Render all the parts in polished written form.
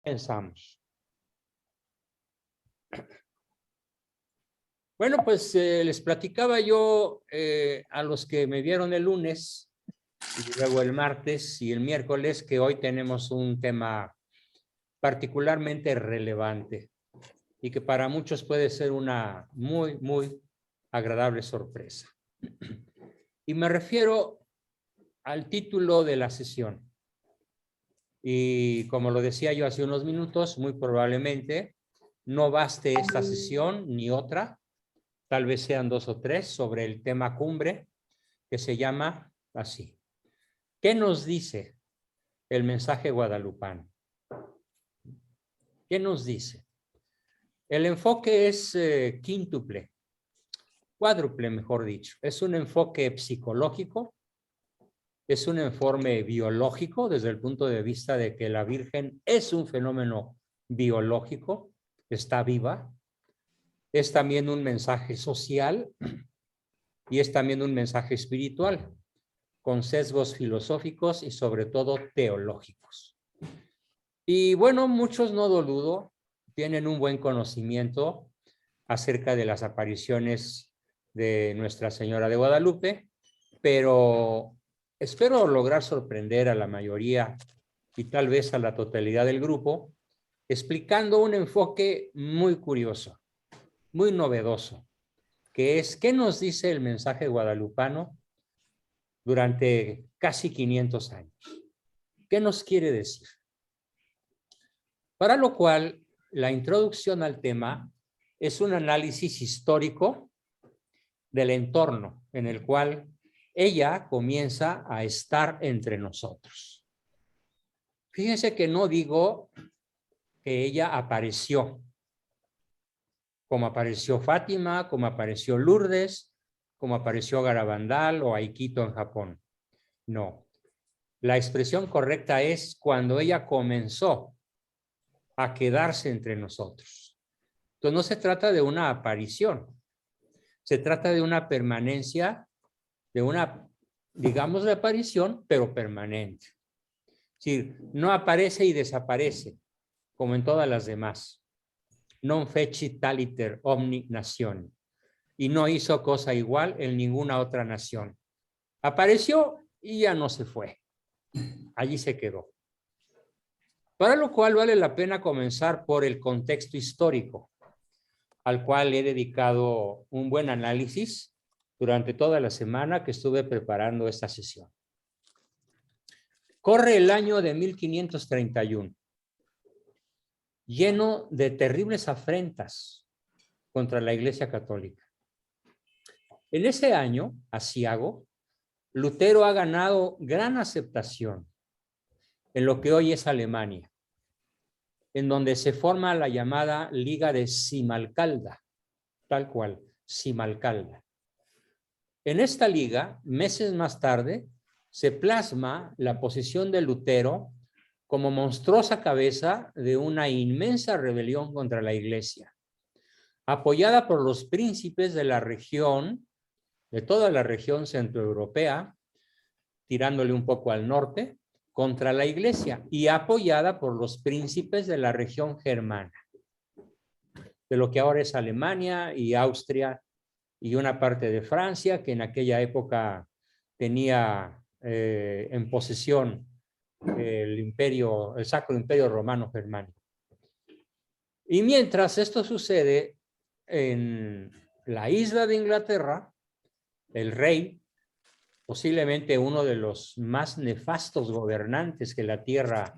Comenzamos. Bueno, pues les platicaba yo a los que me vieron el lunes y luego el martes y el miércoles que hoy tenemos un tema particularmente relevante y que para muchos puede ser una muy agradable sorpresa. Y me refiero al título de la sesión. Y como lo decía yo hace unos minutos, muy probablemente no baste esta sesión ni otra, tal vez sean 2 o 3 sobre el tema cumbre que se llama así. ¿Qué nos dice el mensaje guadalupano? ¿Qué nos dice? El enfoque es quíntuple, cuádruple mejor dicho. Es un enfoque psicológico, es un enfoque biológico desde el punto de vista de que la Virgen es un fenómeno biológico, está viva. Es también un mensaje social y es también un mensaje espiritual, con sesgos filosóficos y sobre todo teológicos. Y bueno, muchos, no lo dudo, tienen un buen conocimiento acerca de las apariciones de Nuestra Señora de Guadalupe, pero espero lograr sorprender a la mayoría y tal vez a la totalidad del grupo, explicando un enfoque muy curioso, muy novedoso, que es ¿qué nos dice el mensaje guadalupano durante casi 500 años? ¿Qué nos quiere decir? Para lo cual, la introducción al tema es un análisis histórico del entorno en el cual ella comienza a estar entre nosotros. Fíjense que no digo que ella apareció, como apareció Fátima, como apareció Lourdes, como apareció Garabandal o Aikito en Japón. No. La expresión correcta es cuando ella comenzó a quedarse entre nosotros. Entonces no se trata de una aparición, se trata de una permanencia, de una, digamos, de aparición, pero permanente. Es decir, no aparece y desaparece, como en todas las demás. Non fecit taliter omni nazioni. Y no hizo cosa igual en ninguna otra nación. Apareció y ya no se fue. Allí se quedó. Para lo cual vale la pena comenzar por el contexto histórico, al cual he dedicado un buen análisis durante toda la semana que estuve preparando esta sesión. Corre el año de 1531, lleno de terribles afrentas contra la Iglesia Católica. En ese año, aciago, Lutero ha ganado gran aceptación en lo que hoy es Alemania, en donde se forma la llamada Liga de Simalcalda, tal cual, Simalcalda. En esta liga, meses más tarde, se plasma la posición de Lutero como monstruosa cabeza de una inmensa rebelión contra la Iglesia, apoyada por los príncipes de la región, de toda la región centroeuropea, tirándole un poco al norte, contra la Iglesia y apoyada por los príncipes de la región germana, de lo que ahora es Alemania y Austria y una parte de Francia, que en aquella época tenía en posesión el Sacro Imperio Romano Germánico. Y mientras esto sucede en la isla de Inglaterra, el rey, posiblemente uno de los más nefastos gobernantes que la tierra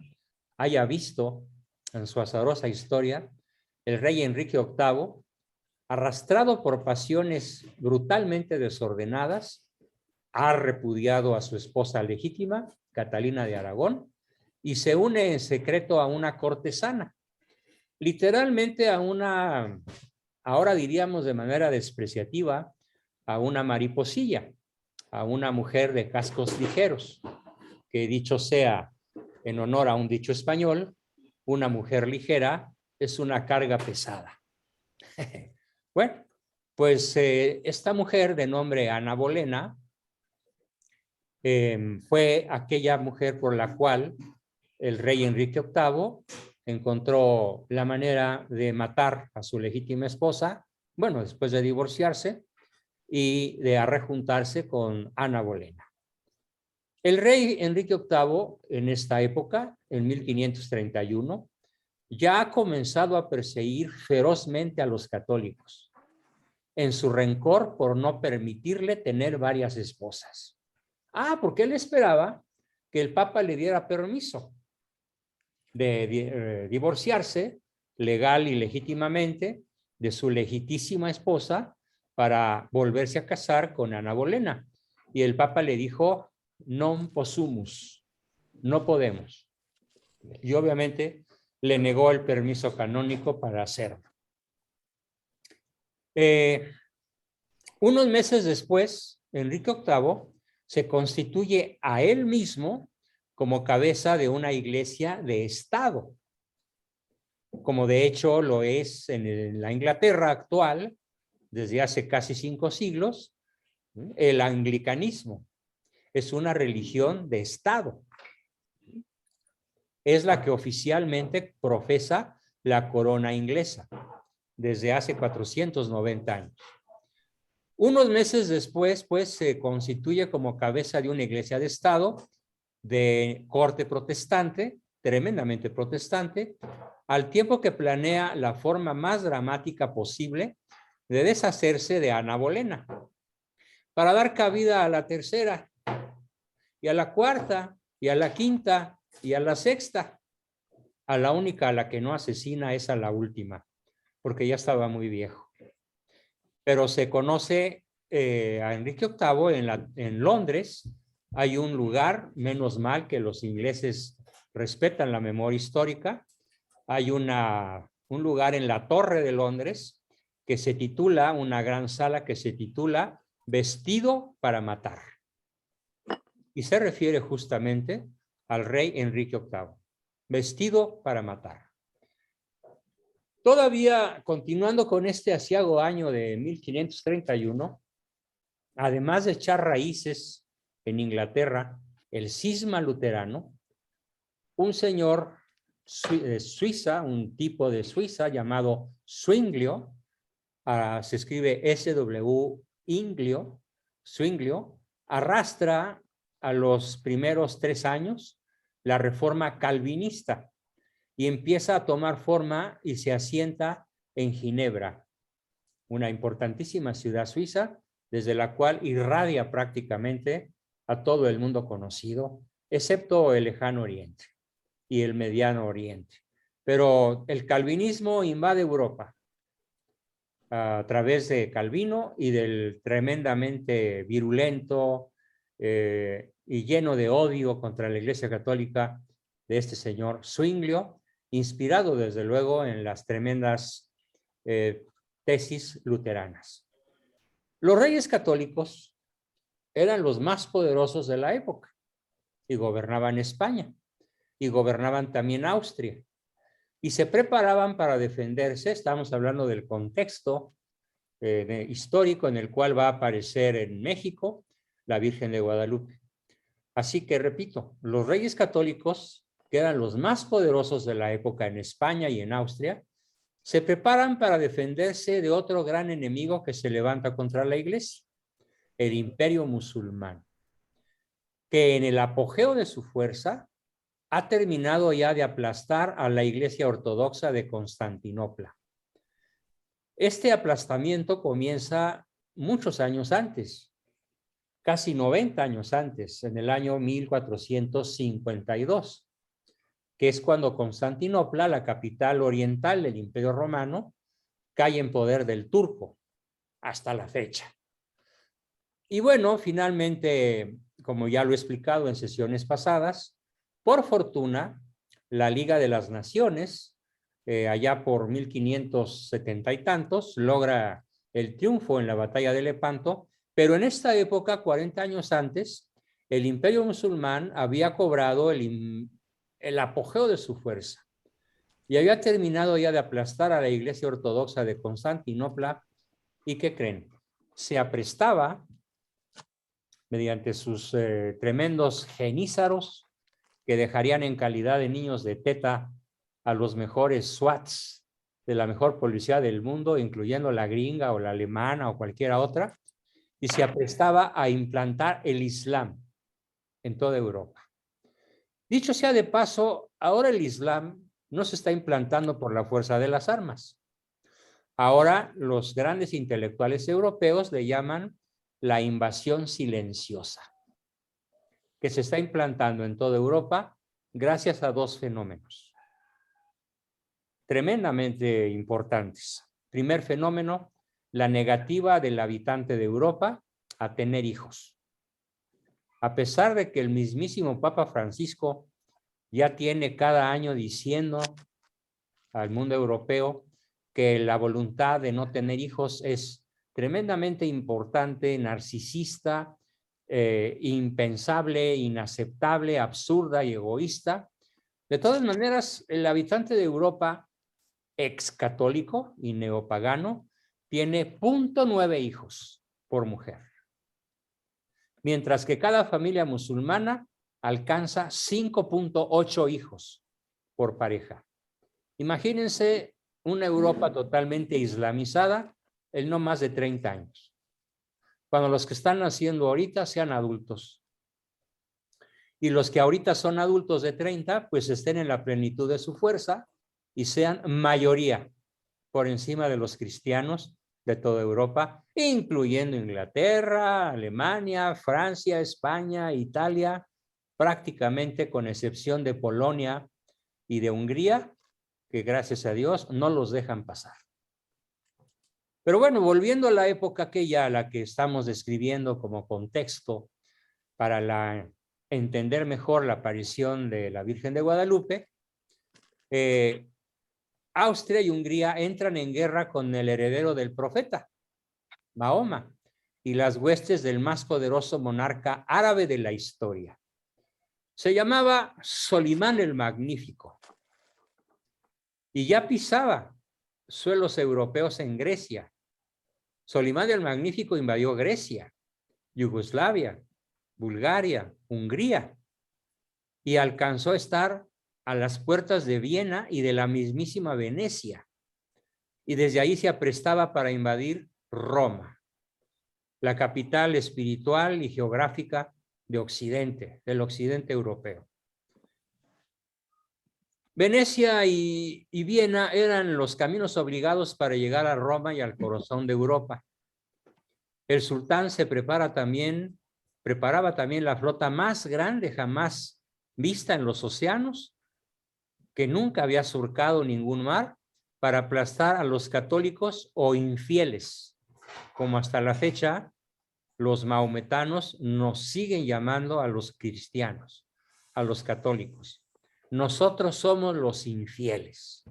haya visto en su azarosa historia, el rey Enrique VIII, arrastrado por pasiones brutalmente desordenadas, ha repudiado a su esposa legítima, Catalina de Aragón, y se une en secreto a una cortesana, literalmente a una, ahora diríamos de manera despreciativa, a una mariposilla, a una mujer de cascos ligeros, que dicho sea en honor a un dicho español, una mujer ligera es una carga pesada. Bueno, pues esta mujer de nombre Ana Bolena fue aquella mujer por la cual el rey Enrique VIII encontró la manera de matar a su legítima esposa, bueno, después de divorciarse, y de rejuntarse con Ana Bolena. El rey Enrique VIII, en esta época, en 1531, ya ha comenzado a perseguir ferozmente a los católicos, en su rencor por no permitirle tener varias esposas. Porque él esperaba que el Papa le diera permiso de divorciarse legal y legítimamente de su legítima esposa para volverse a casar con Ana Bolena. Y el Papa le dijo, non possumus, no podemos. Y obviamente le negó el permiso canónico para hacerlo. Unos meses después, Enrique VIII se constituye a él mismo como cabeza de una iglesia de Estado, como de hecho lo es en la Inglaterra actual, desde hace casi 5 siglos, el anglicanismo. Es una religión de Estado. Es la que oficialmente profesa la corona inglesa desde hace 490 años. Unos meses después, pues, se constituye como cabeza de una iglesia de Estado de corte protestante, tremendamente protestante, al tiempo que planea la forma más dramática posible de deshacerse de Ana Bolena, para dar cabida a la tercera, y a la cuarta, y a la quinta, y a la sexta. A la única a la que no asesina es a la última, porque ya estaba muy viejo. Pero se conoce a Enrique VIII en Londres. Hay un lugar, menos mal que los ingleses respetan la memoria histórica. Hay un lugar en la Torre de Londres que se titula, una gran sala que se titula Vestido para matar. Y se refiere justamente al rey Enrique VIII. Vestido para matar. Todavía continuando con este aciago año de 1531, además de echar raíces en Inglaterra, el cisma luterano, un señor de Suiza, un tipo de Suiza llamado Zwinglio, se escribe Zwinglio, arrastra a los primeros 3 años la reforma calvinista y empieza a tomar forma y se asienta en Ginebra, una importantísima ciudad suiza, desde la cual irradia prácticamente a todo el mundo conocido, excepto el lejano oriente y el mediano oriente. Pero el calvinismo invade Europa a través de Calvino y del tremendamente virulento y lleno de odio contra la Iglesia Católica de este señor Zwinglio, inspirado desde luego en las tremendas tesis luteranas. Los reyes católicos eran los más poderosos de la época y gobernaban España y gobernaban también Austria y se preparaban para defenderse. Estamos hablando del contexto histórico en el cual va a aparecer en México la Virgen de Guadalupe. Así que repito, los reyes católicos, que eran los más poderosos de la época en España y en Austria, se preparan para defenderse de otro gran enemigo que se levanta contra la iglesia, el imperio musulmán, que en el apogeo de su fuerza ha terminado ya de aplastar a la iglesia ortodoxa de Constantinopla. Este aplastamiento comienza muchos años antes, casi 90 años antes, en el año 1452, que es cuando Constantinopla, la capital oriental del Imperio Romano, cae en poder del turco hasta la fecha. Y bueno, finalmente, como ya lo he explicado en sesiones pasadas, por fortuna, la Liga de las Naciones, allá por 1570 y tantos, logra el triunfo en la batalla de Lepanto, pero en esta época, 40 años antes, el imperio musulmán había cobrado el apogeo de su fuerza y había terminado ya de aplastar a la iglesia ortodoxa de Constantinopla. ¿Y qué creen? Se aprestaba, mediante sus tremendos genízaros, que dejarían en calidad de niños de teta a los mejores SWATs de la mejor policía del mundo, incluyendo la gringa o la alemana o cualquiera otra, y se aprestaba a implantar el Islam en toda Europa. Dicho sea de paso, ahora el Islam no se está implantando por la fuerza de las armas. Ahora los grandes intelectuales europeos le llaman la invasión silenciosa, que se está implantando en toda Europa gracias a dos fenómenos tremendamente importantes. Primer fenómeno, la negativa del habitante de Europa a tener hijos. A pesar de que el mismísimo Papa Francisco ya tiene cada año diciendo al mundo europeo que la voluntad de no tener hijos es tremendamente importante, narcisista, impensable, inaceptable, absurda y egoísta. De todas maneras, el habitante de Europa ex católico y neopagano tiene 0.9 hijos por mujer, mientras que cada familia musulmana alcanza 5.8 hijos por pareja. Imagínense una Europa totalmente islamizada en no más de 30 años, cuando los que están naciendo ahorita sean adultos. Y los que ahorita son adultos de 30, pues estén en la plenitud de su fuerza y sean mayoría por encima de los cristianos de toda Europa, incluyendo Inglaterra, Alemania, Francia, España, Italia, prácticamente con excepción de Polonia y de Hungría, que gracias a Dios no los dejan pasar. Pero bueno, volviendo a la época aquella a la que estamos describiendo como contexto para entender mejor la aparición de la Virgen de Guadalupe, Austria y Hungría entran en guerra con el heredero del profeta, Mahoma, y las huestes del más poderoso monarca árabe de la historia. Se llamaba Solimán el Magnífico y ya pisaba suelos europeos en Grecia. Solimán el Magnífico invadió Grecia, Yugoslavia, Bulgaria, Hungría y alcanzó a estar a las puertas de Viena y de la mismísima Venecia. Y desde ahí se aprestaba para invadir Roma, la capital espiritual y geográfica de Occidente, del occidente europeo. Venecia y Viena eran los caminos obligados para llegar a Roma y al corazón de Europa. El sultán se preparaba también la flota más grande jamás vista en los océanos, que nunca había surcado ningún mar, para aplastar a los católicos o infieles, como hasta la fecha los maometanos nos siguen llamando a los cristianos, a los católicos. Nosotros somos los infieles.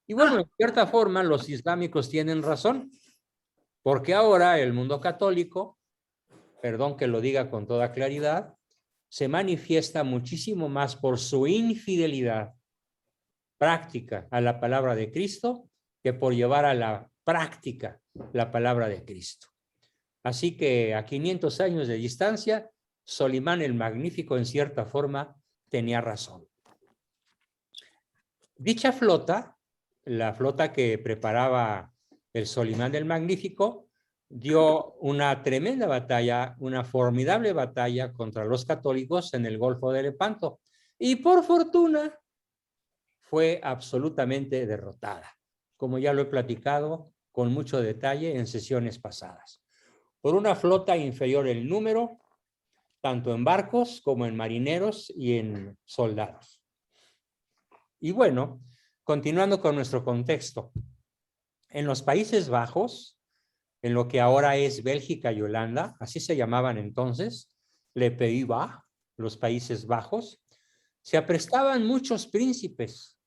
Y bueno, en cierta forma los islámicos tienen razón, porque ahora el mundo católico, perdón que lo diga con toda claridad, se manifiesta muchísimo más por su infidelidad práctica a la palabra de Cristo que por llevar a la práctica la palabra de Cristo. Así que a 500 años de distancia, Solimán el Magnífico en cierta forma tenía razón. Dicha flota, la flota que preparaba el Solimán el Magnífico, dio una tremenda batalla, una formidable batalla contra los católicos en el Golfo de Lepanto. Y por fortuna fue absolutamente derrotada, como ya lo he platicado con mucho detalle en sesiones pasadas, por una flota inferior en número, tanto en barcos como en marineros y en soldados. Y bueno, continuando con nuestro contexto, en los Países Bajos, en lo que ahora es Bélgica y Holanda, así se llamaban entonces, Le Pays Bas, los Países Bajos, se aprestaban muchos príncipes,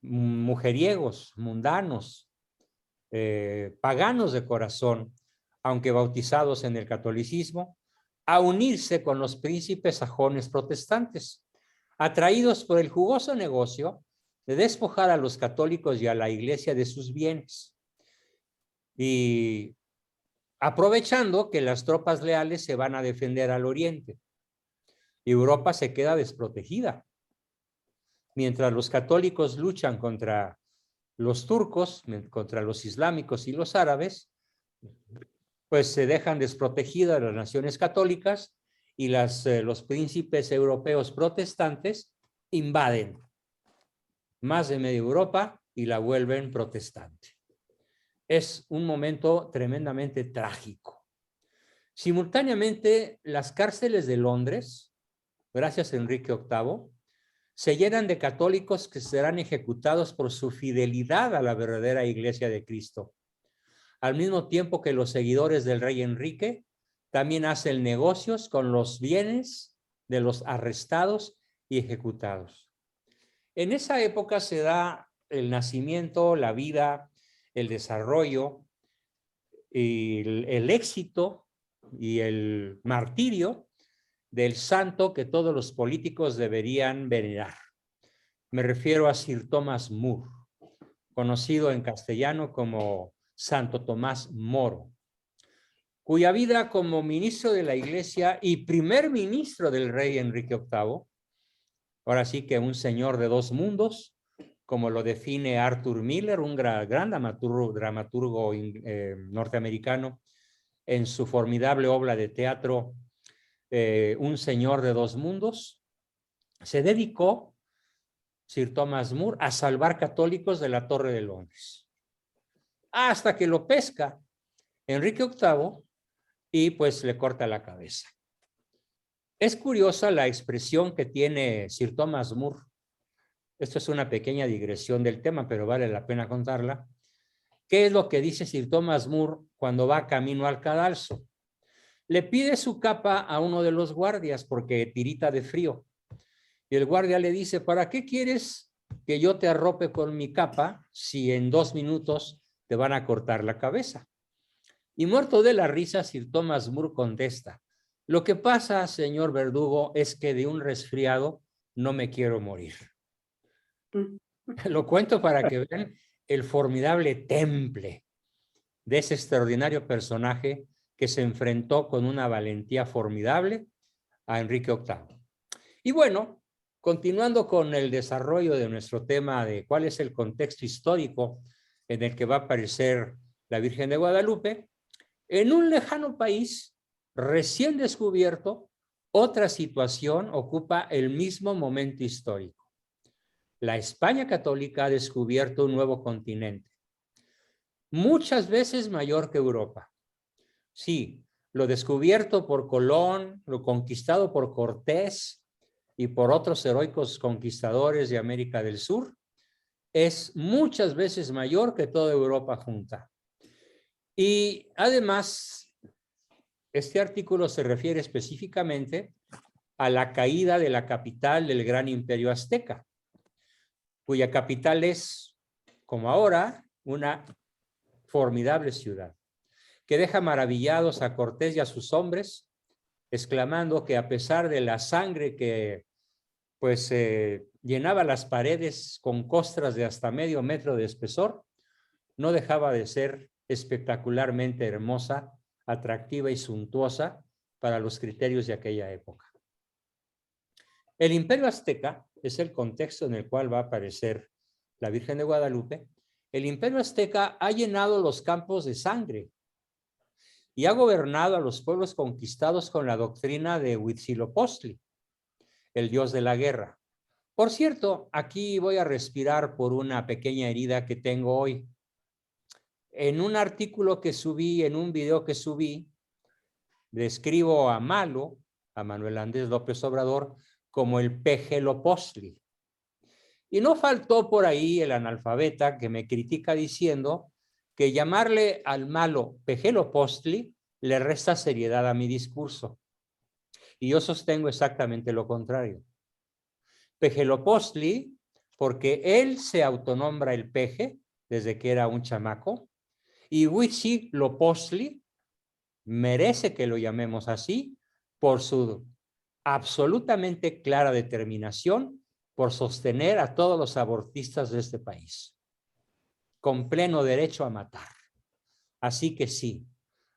mujeriegos, mundanos, paganos de corazón, aunque bautizados en el catolicismo, a unirse con los príncipes sajones protestantes, atraídos por el jugoso negocio de despojar a los católicos y a la iglesia de sus bienes. Y aprovechando que las tropas leales se van a defender al oriente, Europa se queda desprotegida. Mientras los católicos luchan contra los turcos, contra los islámicos y los árabes, pues se dejan desprotegidas las naciones católicas y los príncipes europeos protestantes invaden más de media Europa y la vuelven protestante. Es un momento tremendamente trágico. Simultáneamente, las cárceles de Londres, gracias a Enrique VIII, se llenan de católicos que serán ejecutados por su fidelidad a la verdadera Iglesia de Cristo. Al mismo tiempo que los seguidores del rey Enrique también hacen negocios con los bienes de los arrestados y ejecutados. En esa época se da el nacimiento, la vida, el desarrollo, y el éxito y el martirio del santo que todos los políticos deberían venerar. Me refiero a Sir Thomas More, conocido en castellano como Santo Tomás Moro, cuya vida como ministro de la Iglesia y primer ministro del rey Enrique VIII, ahora sí que un señor de dos mundos, como lo define Arthur Miller, un gran dramaturgo norteamericano, en su formidable obra de teatro, Un señor de dos mundos, se dedicó, Sir Thomas More, a salvar católicos de la Torre de Londres. Hasta que lo pesca Enrique VIII y pues le corta la cabeza. Es curiosa la expresión que tiene Sir Thomas More. Esto es una pequeña digresión del tema, pero vale la pena contarla. ¿Qué es lo que dice Sir Thomas More cuando va camino al cadalso? Le pide su capa a uno de los guardias porque tirita de frío. Y el guardia le dice, ¿para qué quieres que yo te arrope con mi capa si en 2 minutos te van a cortar la cabeza? Y muerto de la risa, Sir Thomas More contesta, lo que pasa, señor verdugo, es que de un resfriado no me quiero morir. Lo cuento para que vean el formidable temple de ese extraordinario personaje que se enfrentó con una valentía formidable a Enrique VIII. Y bueno, continuando con el desarrollo de nuestro tema de cuál es el contexto histórico en el que va a aparecer la Virgen de Guadalupe, en un lejano país recién descubierto, otra situación ocupa el mismo momento histórico. La España católica ha descubierto un nuevo continente, muchas veces mayor que Europa. Sí, lo descubierto por Colón, lo conquistado por Cortés y por otros heroicos conquistadores de América del Sur, es muchas veces mayor que toda Europa junta. Y además, este artículo se refiere específicamente a la caída de la capital del gran imperio azteca, cuya capital es, como ahora, una formidable ciudad, que deja maravillados a Cortés y a sus hombres, exclamando que a pesar de la sangre que pues llenaba las paredes con costras de hasta medio metro de espesor, no dejaba de ser espectacularmente hermosa, atractiva y suntuosa para los criterios de aquella época. El imperio azteca es el contexto en el cual va a aparecer la Virgen de Guadalupe. El imperio azteca ha llenado los campos de sangre y ha gobernado a los pueblos conquistados con la doctrina de Huitzilopochtli, el dios de la guerra. Por cierto, aquí voy a respirar por una pequeña herida que tengo hoy. En un artículo que subí, en un video que subí, describo a Malo, a Manuel Andrés López Obrador, como el Pejelopostli. Y no faltó por ahí el analfabeta que me critica diciendo que llamarle al Malo Pejelopostli le resta seriedad a mi discurso. Y yo sostengo exactamente lo contrario. Pejelopostli, porque él se autonombra el peje desde que era un chamaco, y Huitzilopochtli merece que lo llamemos así por su absolutamente clara determinación por sostener a todos los abortistas de este país, con pleno derecho a matar. Así que sí,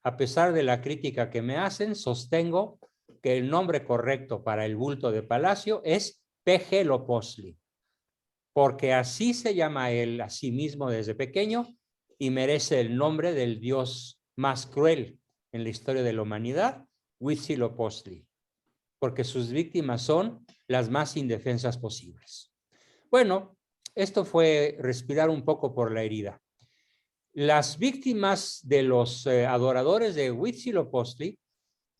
a pesar de la crítica que me hacen, sostengo que el nombre correcto para el bulto de Palacio es Pejelopostli, porque así se llama él a sí mismo desde pequeño y merece el nombre del dios más cruel en la historia de la humanidad, Huitzilopochtli, porque sus víctimas son las más indefensas posibles. Bueno, esto fue respirar un poco por la herida. Las víctimas de los adoradores de Huitzilopochtli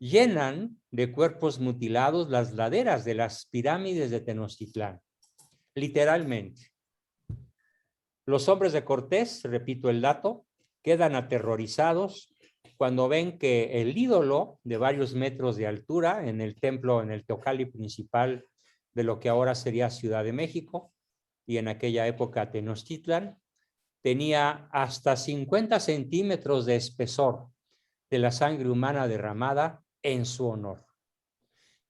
llenan de cuerpos mutilados las laderas de las pirámides de Tenochtitlán, literalmente. Los hombres de Cortés, repito el dato, quedan aterrorizados cuando ven que el ídolo de varios metros de altura en el templo, en el Teocalli principal de lo que ahora sería Ciudad de México y en aquella época Tenochtitlán, tenía hasta 50 centímetros de espesor de la sangre humana derramada en su honor.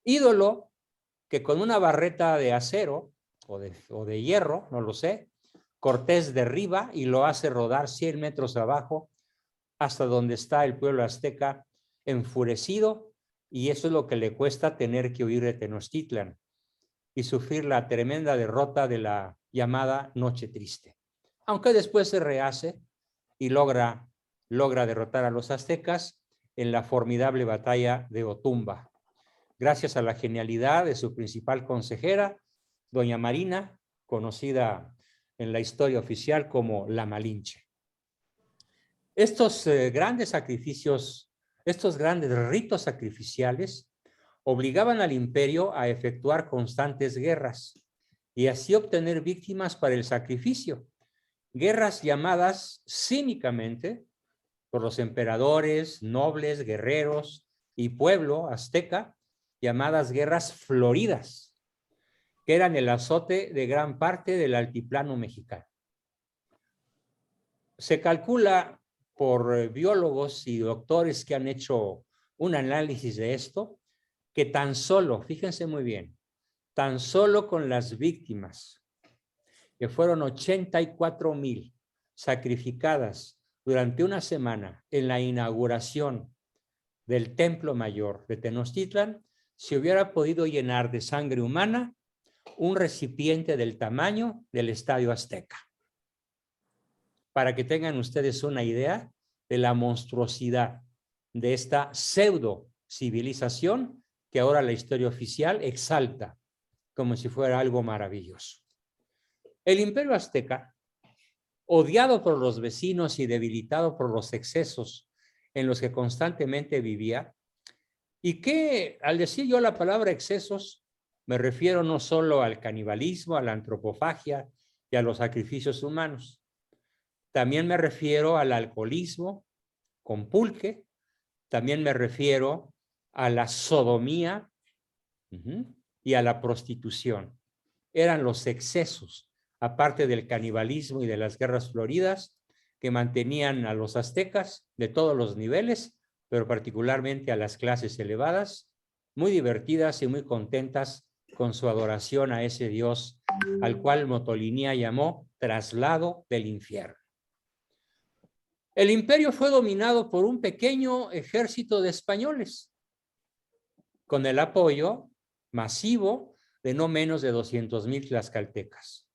Ídolo que con una barreta de acero o de hierro, no lo sé, Cortés derriba y lo hace rodar 100 metros abajo hasta donde está el pueblo azteca enfurecido, y eso es lo que le cuesta tener que huir de Tenochtitlan y sufrir la tremenda derrota de la llamada Noche Triste. Aunque después se rehace y logra derrotar a los aztecas en la formidable batalla de Otumba, gracias a la genialidad de su principal consejera, doña Marina, conocida en la historia oficial como la Malinche. Estos grandes sacrificios, estos grandes ritos sacrificiales obligaban al imperio a efectuar constantes guerras y así obtener víctimas para el sacrificio. Guerras llamadas cínicamente por los emperadores, nobles, guerreros y pueblo azteca, llamadas guerras floridas, que eran el azote de gran parte del altiplano mexicano. Se calcula por biólogos y doctores que han hecho un análisis de esto, que tan solo, fíjense muy bien, tan solo con las víctimas, que fueron 84,000 sacrificadas durante una semana en la inauguración del Templo Mayor de Tenochtitlan, se hubiera podido llenar de sangre humana un recipiente del tamaño del Estadio Azteca. Para que tengan ustedes una idea de la monstruosidad de esta pseudo civilización que ahora la historia oficial exalta como si fuera algo maravilloso. El Imperio Azteca, odiado por los vecinos y debilitado por los excesos en los que constantemente vivía, y que al decir yo la palabra excesos, me refiero no solo al canibalismo, a la antropofagia y a los sacrificios humanos. También me refiero al alcoholismo con pulque, también me refiero a la sodomía y a la prostitución. Eran los excesos, aparte del canibalismo y de las guerras floridas, que mantenían a los aztecas de todos los niveles, pero particularmente a las clases elevadas, muy divertidas y muy contentas con su adoración a ese Dios al cual Motolinía llamó traslado del infierno. El imperio fue dominado por un pequeño ejército de españoles, con el apoyo masivo de no menos de 200,000 tlaxcaltecas,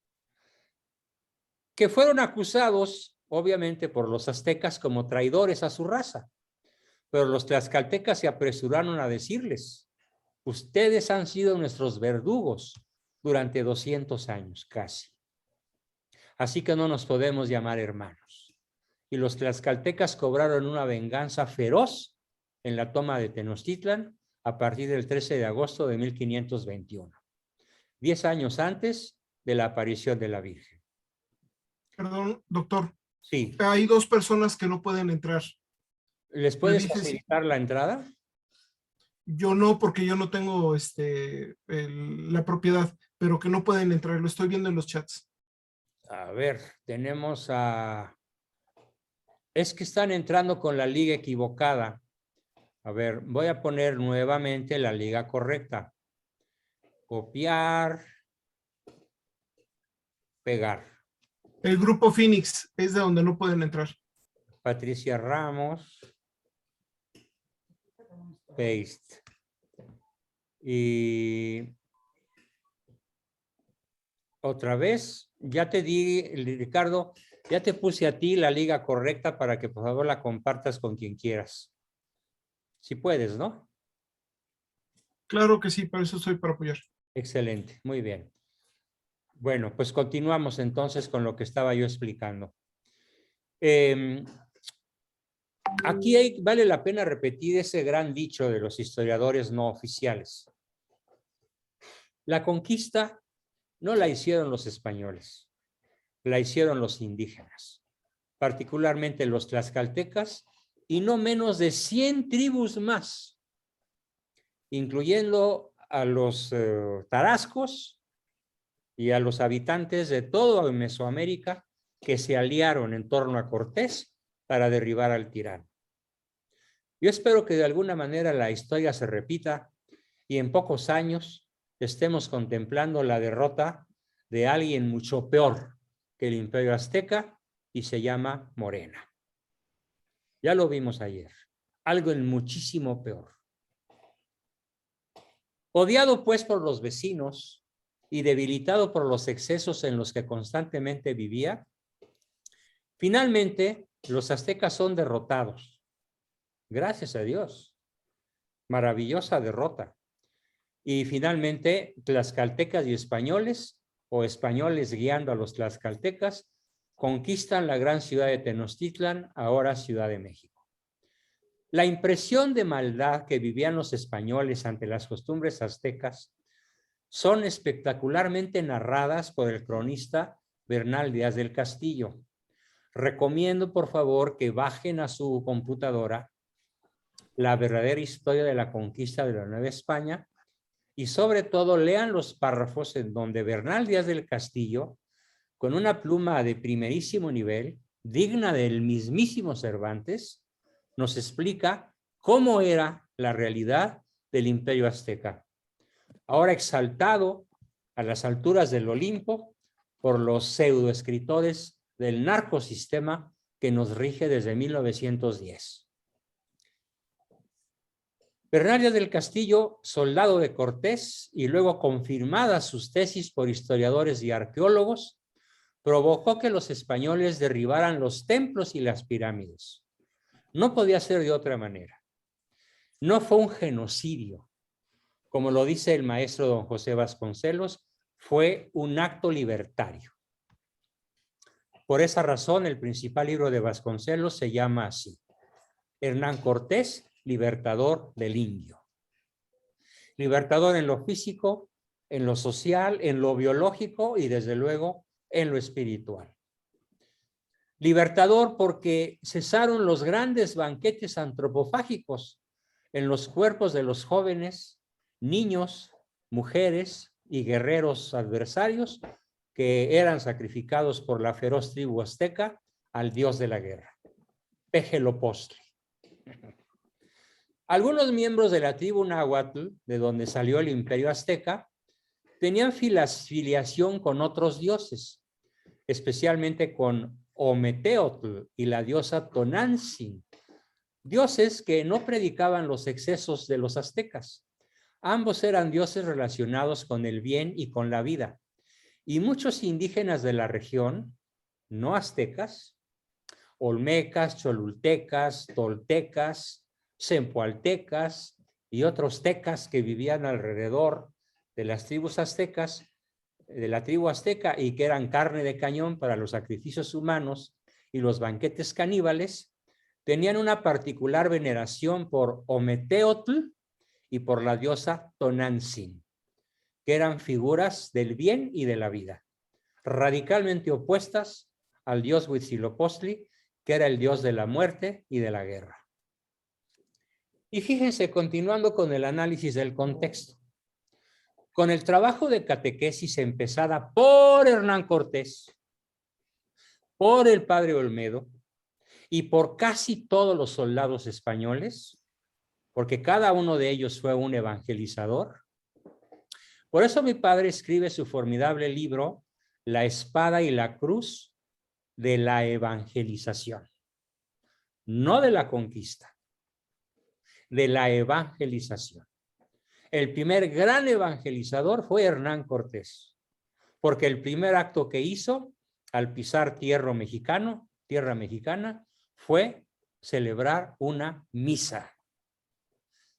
que fueron acusados, obviamente, por los aztecas como traidores a su raza. Pero los tlaxcaltecas se apresuraron a decirles: ustedes han sido nuestros verdugos durante 200 años casi. Así que no nos podemos llamar hermanos. Y los tlaxcaltecas cobraron una venganza feroz en la toma de Tenochtitlan a partir del 13 de agosto de 1521, 10 años antes de la aparición de la Virgen. Perdón, doctor. Sí. Hay 2 personas que no pueden entrar. ¿Les puedes facilitar la entrada? Yo no, porque yo no tengo la propiedad, pero que no pueden entrar. Lo estoy viendo en los chats. A ver, tenemos a... Es que están entrando con la liga equivocada. A ver, voy a poner nuevamente la liga correcta. Copiar. Pegar. El grupo Phoenix es de donde no pueden entrar. Patricia Ramos. Paste. Y otra vez Ya te di, Ricardo, ya te puse a ti la liga correcta para que por favor la compartas con quien quieras. Si puedes, ¿no? Claro que sí, para eso estoy para apoyar. Excelente, muy bien. Bueno, pues continuamos entonces con lo que estaba yo explicando. Aquí vale la pena repetir ese gran dicho de los historiadores no oficiales. La conquista no la hicieron los españoles, la hicieron los indígenas, particularmente los tlaxcaltecas y no menos de 100 tribus más, incluyendo a los tarascos y a los habitantes de toda Mesoamérica que se aliaron en torno a Cortés para derribar al tirano. Yo espero que de alguna manera la historia se repita y en pocos años estemos contemplando la derrota de alguien mucho peor que el Imperio Azteca y se llama Morena. Ya lo vimos ayer, algo en muchísimo peor. Odiado pues por los vecinos y debilitado por los excesos en los que constantemente vivía, finalmente los aztecas son derrotados. Gracias a Dios. Maravillosa derrota. Y finalmente, tlaxcaltecas y españoles, o españoles guiando a los tlaxcaltecas, conquistan la gran ciudad de Tenochtitlan, ahora Ciudad de México. La impresión de maldad que vivían los españoles ante las costumbres aztecas son espectacularmente narradas por el cronista Bernal Díaz del Castillo. Recomiendo, por favor, que bajen a su computadora la verdadera historia de la conquista de la Nueva España y sobre todo lean los párrafos en donde Bernal Díaz del Castillo, con una pluma de primerísimo nivel, digna del mismísimo Cervantes, nos explica cómo era la realidad del Imperio Azteca, ahora exaltado a las alturas del Olimpo por los pseudoescritores del narcosistema que nos rige desde 1910. Bernal Díaz del Castillo, soldado de Cortés y luego confirmadas sus tesis por historiadores y arqueólogos, provocó que los españoles derribaran los templos y las pirámides. No podía ser de otra manera. No fue un genocidio. Como lo dice el maestro don José Vasconcelos, fue un acto libertario. Por esa razón, el principal libro de Vasconcelos se llama así: Hernán Cortés, libertador del indio. Libertador en lo físico, en lo social, en lo biológico y desde luego en lo espiritual. Libertador porque cesaron los grandes banquetes antropofágicos en los cuerpos de los jóvenes, niños, mujeres y guerreros adversarios que eran sacrificados por la feroz tribu azteca al dios de la guerra, Pejelopostli. Algunos miembros de la tribu náhuatl, de donde salió el imperio azteca, tenían filiación con otros dioses, especialmente con Ometeotl y la diosa Tonantzin, dioses que no predicaban los excesos de los aztecas. Ambos eran dioses relacionados con el bien y con la vida, y muchos indígenas de la región, no aztecas, olmecas, cholultecas, toltecas, zempoaltecas y otros tecas que vivían alrededor de las tribus aztecas, de la tribu azteca, y que eran carne de cañón para los sacrificios humanos y los banquetes caníbales, tenían una particular veneración por Ometeotl y por la diosa Tonantzin, que eran figuras del bien y de la vida, radicalmente opuestas al dios Huitzilopochtli, que era el dios de la muerte y de la guerra. Y fíjense, continuando con el análisis del contexto, con el trabajo de catequesis empezada por Hernán Cortés, por el padre Olmedo y por casi todos los soldados españoles, porque cada uno de ellos fue un evangelizador. Por eso mi padre escribe su formidable libro, La espada y la cruz de la evangelización, no de la conquista, de la evangelización. El primer gran evangelizador fue Hernán Cortés. porque el primer acto que hizo al pisar tierra mexicana, fue celebrar una misa.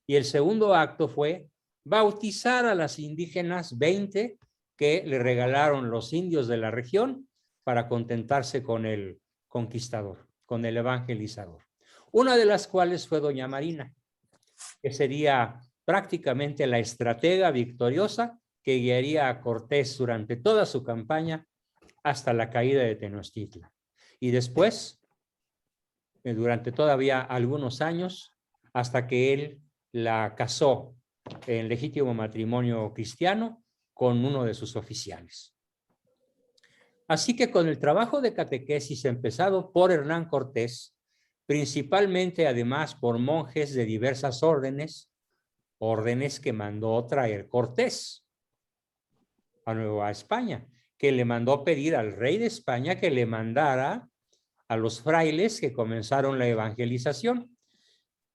Y el segundo acto fue bautizar a las indígenas 20 que le regalaron los indios de la región para contentarse con el conquistador, con el evangelizador. Una de las cuales fue doña Marina, que sería prácticamente la estratega victoriosa que guiaría a Cortés durante toda su campaña hasta la caída de Tenochtitlan. Y después, durante todavía algunos años, hasta que él la casó en legítimo matrimonio cristiano con uno de sus oficiales. Así que con el trabajo de catequesis empezado por Hernán Cortés, principalmente además por monjes de diversas órdenes que mandó traer Cortés a Nueva España, que le mandó pedir al rey de España que le mandara a los frailes que comenzaron la evangelización.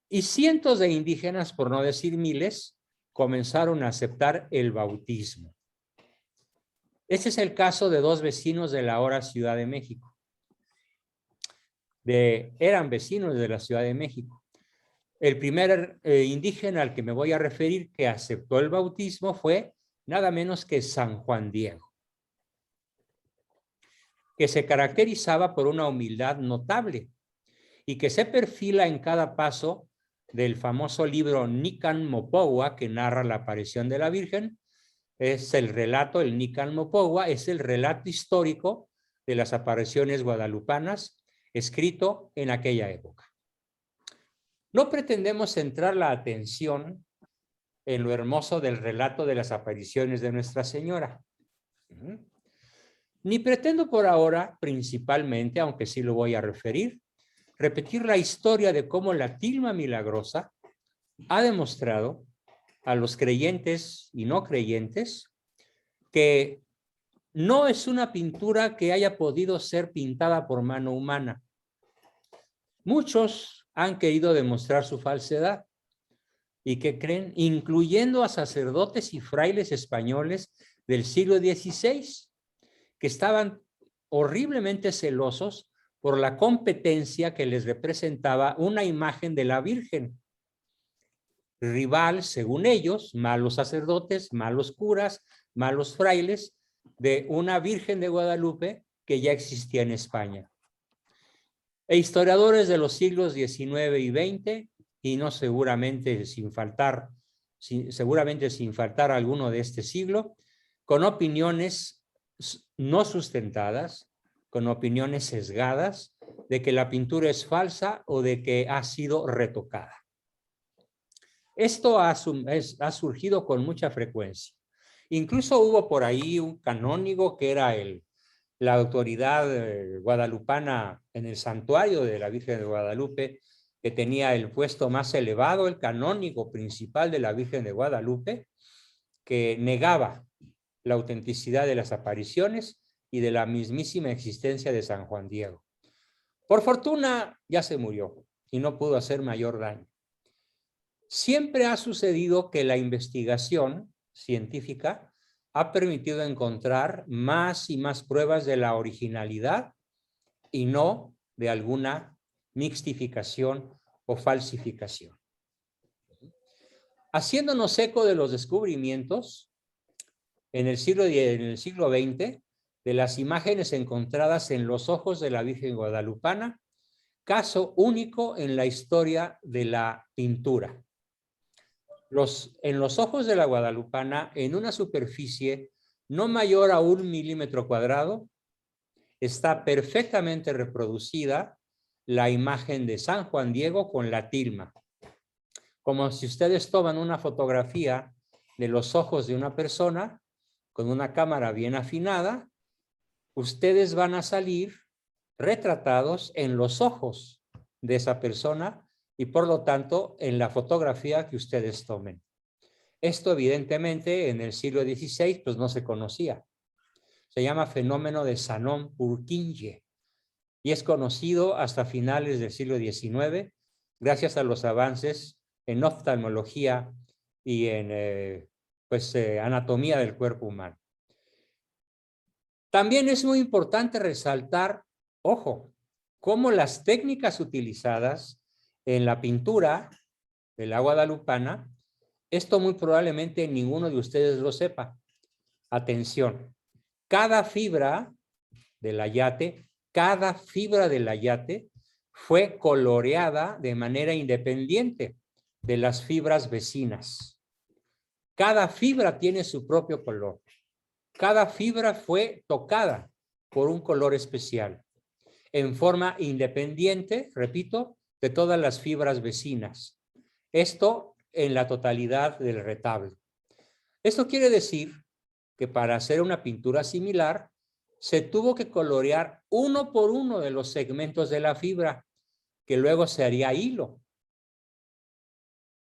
Y cientos de indígenas, por no decir miles, comenzaron a aceptar el bautismo. Este es el caso de dos vecinos de la ahora Ciudad de México. Eran vecinos de la Ciudad de México. El primer indígena al que me voy a referir que aceptó el bautismo fue nada menos que San Juan Diego, que se caracterizaba por una humildad notable y que se perfila en cada paso del famoso libro Nican Mopohua, que narra la aparición de la Virgen. Es el relato, el Nican Mopohua, es el relato histórico de las apariciones guadalupanas, escrito en aquella época. No pretendemos centrar la atención en lo hermoso del relato de las apariciones de Nuestra Señora. Ni pretendo por ahora, principalmente, aunque sí lo voy a referir, repetir la historia de cómo la tilma milagrosa ha demostrado a los creyentes y no creyentes que no es una pintura que haya podido ser pintada por mano humana. Muchos han querido demostrar su falsedad y que creen, incluyendo a sacerdotes y frailes españoles del siglo XVI, que estaban horriblemente celosos por la competencia que les representaba una imagen de la Virgen. Rival, según ellos, malos sacerdotes, malos curas, malos frailes, de una Virgen de Guadalupe que ya existía en España. E historiadores de los siglos XIX y XX, y no seguramente sin faltar alguno de este siglo, con opiniones no sustentadas, con opiniones sesgadas de que la pintura es falsa o de que ha sido retocada. Esto ha surgido con mucha frecuencia. Incluso hubo por ahí un canónigo que era la autoridad guadalupana en el santuario de la Virgen de Guadalupe, que tenía el puesto más elevado, el canónigo principal de la Virgen de Guadalupe, que negaba la autenticidad de las apariciones y de la mismísima existencia de San Juan Diego. Por fortuna ya se murió y no pudo hacer mayor daño. Siempre ha sucedido que la investigación científica ha permitido encontrar más y más pruebas de la originalidad y no de alguna mixtificación o falsificación. Haciéndonos eco de los descubrimientos en el siglo XX, de las imágenes encontradas en los ojos de la Virgen guadalupana, caso único en la historia de la pintura. En los ojos de la guadalupana, en una superficie no mayor a 1 milímetro cuadrado, está perfectamente reproducida la imagen de San Juan Diego con la tilma. Como si ustedes toman una fotografía de los ojos de una persona con una cámara bien afinada, ustedes van a salir retratados en los ojos de esa persona y por lo tanto en la fotografía que ustedes tomen. Esto evidentemente en el siglo XVI pues no se conocía. Se llama fenómeno de Sanon-Purkinje y es conocido hasta finales del siglo XIX gracias a los avances en oftalmología y en anatomía del cuerpo humano. También es muy importante resaltar, ojo, cómo las técnicas utilizadas en la pintura de la guadalupana, esto muy probablemente ninguno de ustedes lo sepa. Atención, cada fibra del ayate, fue coloreada de manera independiente de las fibras vecinas. Cada fibra tiene su propio color. Cada fibra fue tocada por un color especial, en forma independiente, repito, de todas las fibras vecinas. Esto en la totalidad del retablo. Esto quiere decir que para hacer una pintura similar, se tuvo que colorear uno por uno de los segmentos de la fibra, que luego se haría hilo.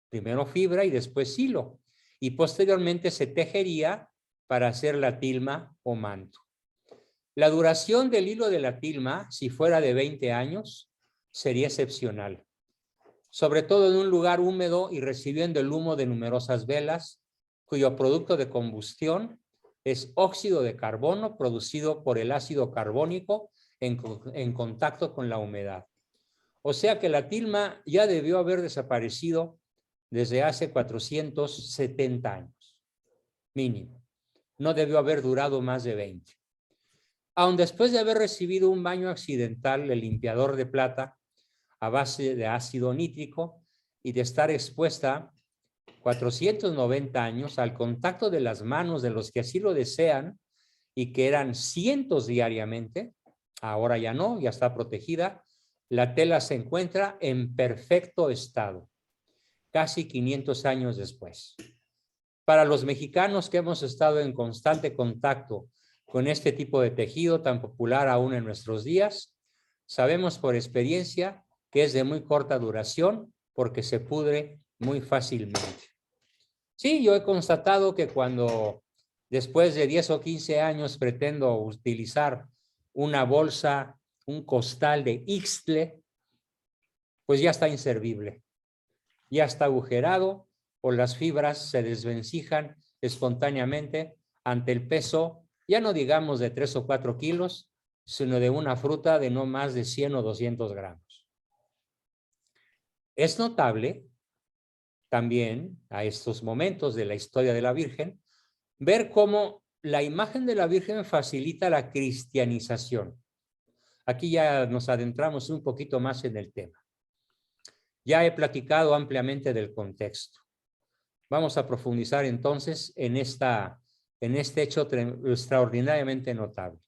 Primero fibra y después hilo. Y posteriormente se tejería para hacer la tilma o manto. La duración del hilo de la tilma, si fuera de 20 años, sería excepcional. Sobre todo en un lugar húmedo y recibiendo el humo de numerosas velas, cuyo producto de combustión es óxido de carbono producido por el ácido carbónico en contacto con la humedad. O sea que la tilma ya debió haber desaparecido desde hace 470 años, mínimo. No debió haber durado más de 20. Aun después de haber recibido un baño accidental, el limpiador de plata, a base de ácido nítrico y de estar expuesta 490 años al contacto de las manos de los que así lo desean y que eran cientos diariamente, ahora ya no, ya está protegida, la tela se encuentra en perfecto estado, casi 500 años después. Para los mexicanos que hemos estado en constante contacto con este tipo de tejido tan popular aún en nuestros días, sabemos por experiencia que es de muy corta duración porque se pudre muy fácilmente. Sí, yo he constatado que cuando después de 10 o 15 años pretendo utilizar una bolsa, un costal de Ixtle, pues ya está inservible, ya está agujerado o las fibras se desvencijan espontáneamente ante el peso, ya no digamos de 3 o 4 kilos, sino de una fruta de no más de 100 o 200 gramos. Es notable también a estos momentos de la historia de la Virgen, ver cómo la imagen de la Virgen facilita la cristianización. Aquí ya nos adentramos un poquito más en el tema. Ya he platicado ampliamente del contexto. Vamos a profundizar entonces en este hecho extraordinariamente notable.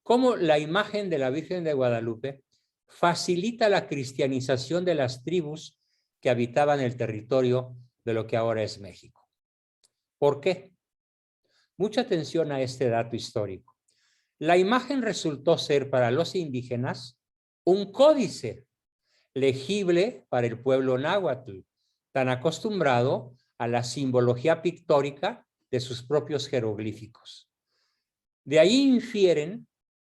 Cómo la imagen de la Virgen de Guadalupe facilita la cristianización de las tribus que habitaban el territorio de lo que ahora es México. ¿Por qué? Mucha atención a este dato histórico. La imagen resultó ser para los indígenas un códice legible para el pueblo náhuatl, tan acostumbrado a la simbología pictórica de sus propios jeroglíficos. De ahí infieren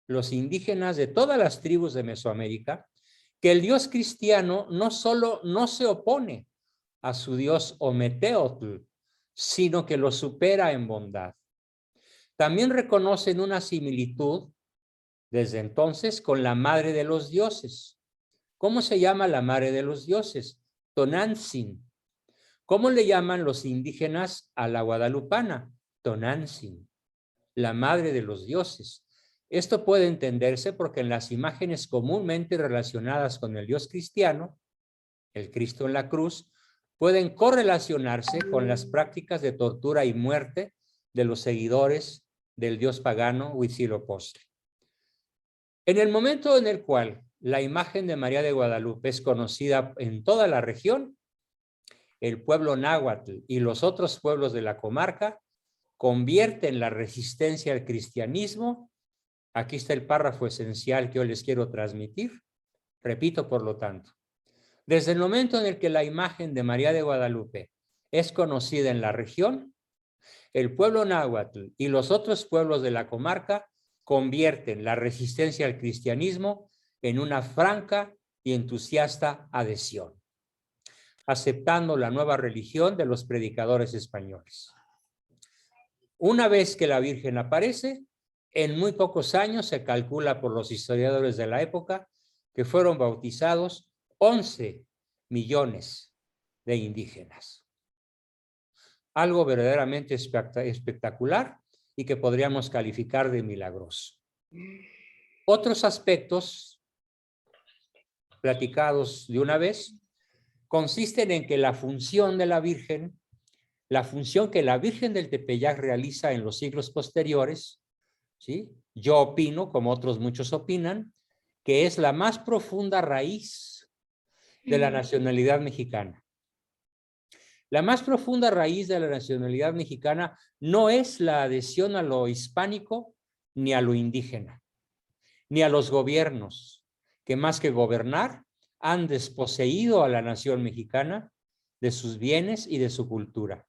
los indígenas de todas las tribus de Mesoamérica que el Dios cristiano no solo no se opone a su Dios Ometeotl, sino que lo supera en bondad. También reconocen una similitud desde entonces con la madre de los dioses. ¿Cómo se llama la madre de los dioses? Tonantzin. ¿Cómo le llaman los indígenas a la guadalupana? Tonantzin, la madre de los dioses. Esto puede entenderse porque en las imágenes comúnmente relacionadas con el Dios cristiano, el Cristo en la cruz, pueden correlacionarse con las prácticas de tortura y muerte de los seguidores del Dios pagano Huitzilopochtli. En el momento en el cual la imagen de María de Guadalupe es conocida en toda la región, el pueblo náhuatl y los otros pueblos de la comarca convierten la resistencia al cristianismo. Aquí está el párrafo esencial que yo les quiero transmitir. Repito, por lo tanto, desde el momento en el que la imagen de María de Guadalupe es conocida en la región, el pueblo náhuatl y los otros pueblos de la comarca convierten la resistencia al cristianismo en una franca y entusiasta adhesión, aceptando la nueva religión de los predicadores españoles. Una vez que la Virgen aparece, En muy pocos años se calcula por los historiadores de la época que fueron bautizados 11 millones de indígenas. Algo verdaderamente espectacular y que podríamos calificar de milagroso. Otros aspectos platicados de una vez consisten en que la función de la Virgen, la función que la Virgen del Tepeyac realiza en los siglos posteriores, ¿sí? Yo opino, como otros muchos opinan, que es la más profunda raíz de la nacionalidad mexicana. La más profunda raíz de la nacionalidad mexicana no es la adhesión a lo hispánico ni a lo indígena, ni a los gobiernos que más que gobernar han desposeído a la nación mexicana de sus bienes y de su cultura.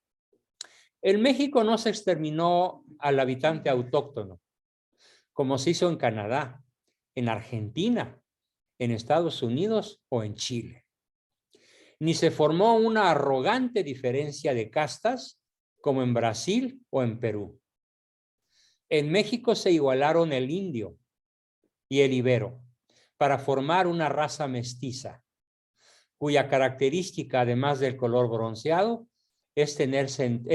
En México no se exterminó al habitante autóctono, como se hizo en Canadá, en Argentina, en Estados Unidos o en Chile. Ni se formó una arrogante diferencia de castas como en Brasil o en Perú. En México se igualaron el indio y el ibero para formar una raza mestiza, cuya característica, además del color bronceado, es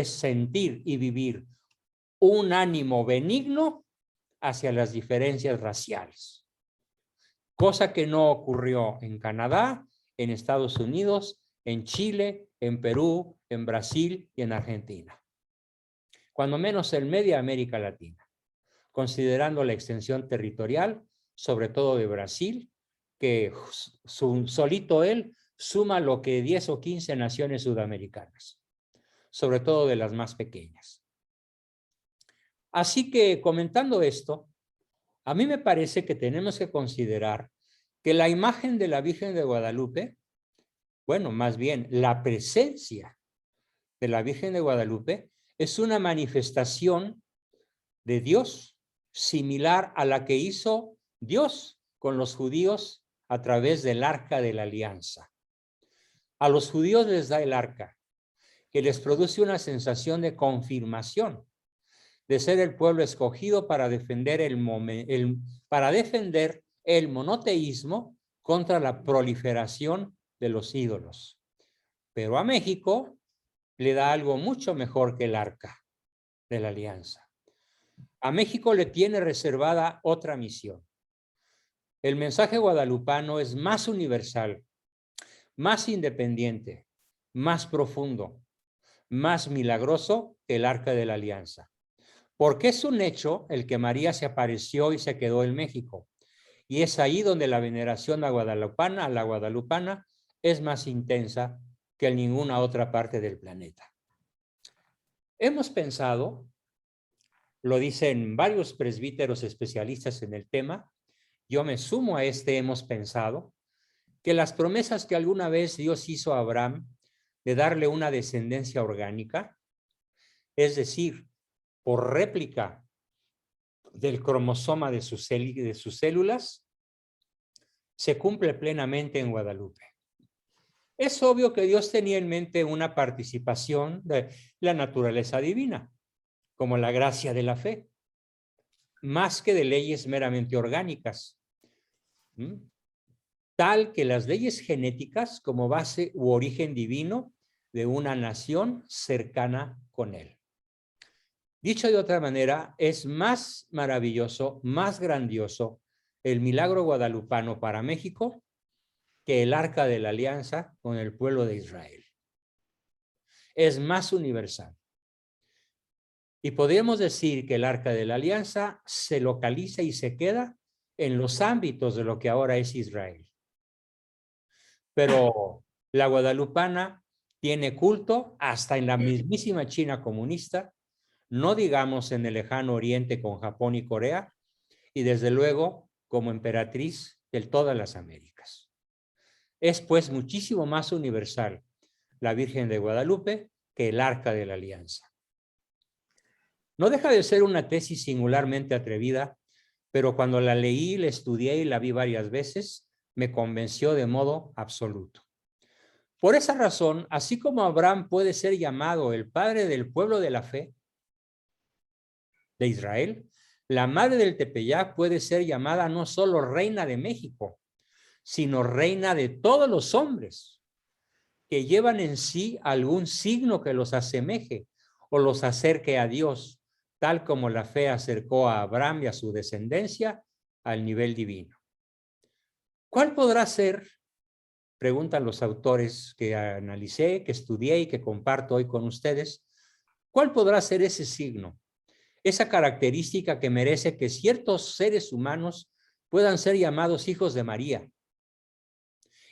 sentir y vivir un ánimo benigno hacia las diferencias raciales, cosa que no ocurrió en Canadá, en Estados Unidos, en Chile, en Perú, en Brasil y en Argentina. Cuando menos en media América Latina, considerando la extensión territorial, sobre todo de Brasil, que solito él suma lo que 10 o 15 naciones sudamericanas, sobre todo de las más pequeñas. Así que comentando esto, a mí me parece que tenemos que considerar que la imagen de la Virgen de Guadalupe, bueno, más bien la presencia de la Virgen de Guadalupe es una manifestación de Dios similar a la que hizo Dios con los judíos a través del Arca de la Alianza. A los judíos les da el arca, que les produce una sensación de confirmación, de ser el pueblo escogido para defender el monoteísmo contra la proliferación de los ídolos. Pero a México le da algo mucho mejor que el arca de la alianza. A México le tiene reservada otra misión. El mensaje guadalupano es más universal, más independiente, más profundo, más milagroso que el arca de la alianza. Porque es un hecho el que María se apareció y se quedó en México. Y es ahí donde la veneración a la guadalupana es más intensa que en ninguna otra parte del planeta. Hemos pensado, lo dicen varios presbíteros especialistas en el tema, yo me sumo a hemos pensado, que las promesas que alguna vez Dios hizo a Abraham de darle una descendencia orgánica, es decir, por réplica del cromosoma de sus células, se cumple plenamente en Guadalupe. Es obvio que Dios tenía en mente una participación de la naturaleza divina, como la gracia de la fe, más que de leyes meramente orgánicas, tal que las leyes genéticas como base u origen divino de una nación cercana con él. Dicho de otra manera, es más maravilloso, más grandioso el milagro guadalupano para México que el Arca de la Alianza con el pueblo de Israel. Es más universal. Y podríamos decir que el Arca de la Alianza se localiza y se queda en los ámbitos de lo que ahora es Israel. Pero la guadalupana tiene culto hasta en la mismísima China comunista, no digamos en el lejano oriente con Japón y Corea, y desde luego como emperatriz de todas las Américas. Es pues muchísimo más universal la Virgen de Guadalupe que el Arca de la Alianza. No deja de ser una tesis singularmente atrevida, pero cuando la leí, la estudié y la vi varias veces, me convenció de modo absoluto. Por esa razón, así como Abraham puede ser llamado el padre del pueblo de la fe de Israel, La madre del Tepeyac puede ser llamada no solo reina de México, sino reina de todos los hombres que llevan en sí algún signo que los asemeje o los acerque a Dios, tal como la fe acercó a Abraham y a su descendencia al nivel divino. ¿Cuál podrá ser? Preguntan los autores que analicé, que estudié y que comparto hoy con ustedes. ¿Cuál podrá ser ese signo? Esa característica que merece que ciertos seres humanos puedan ser llamados hijos de María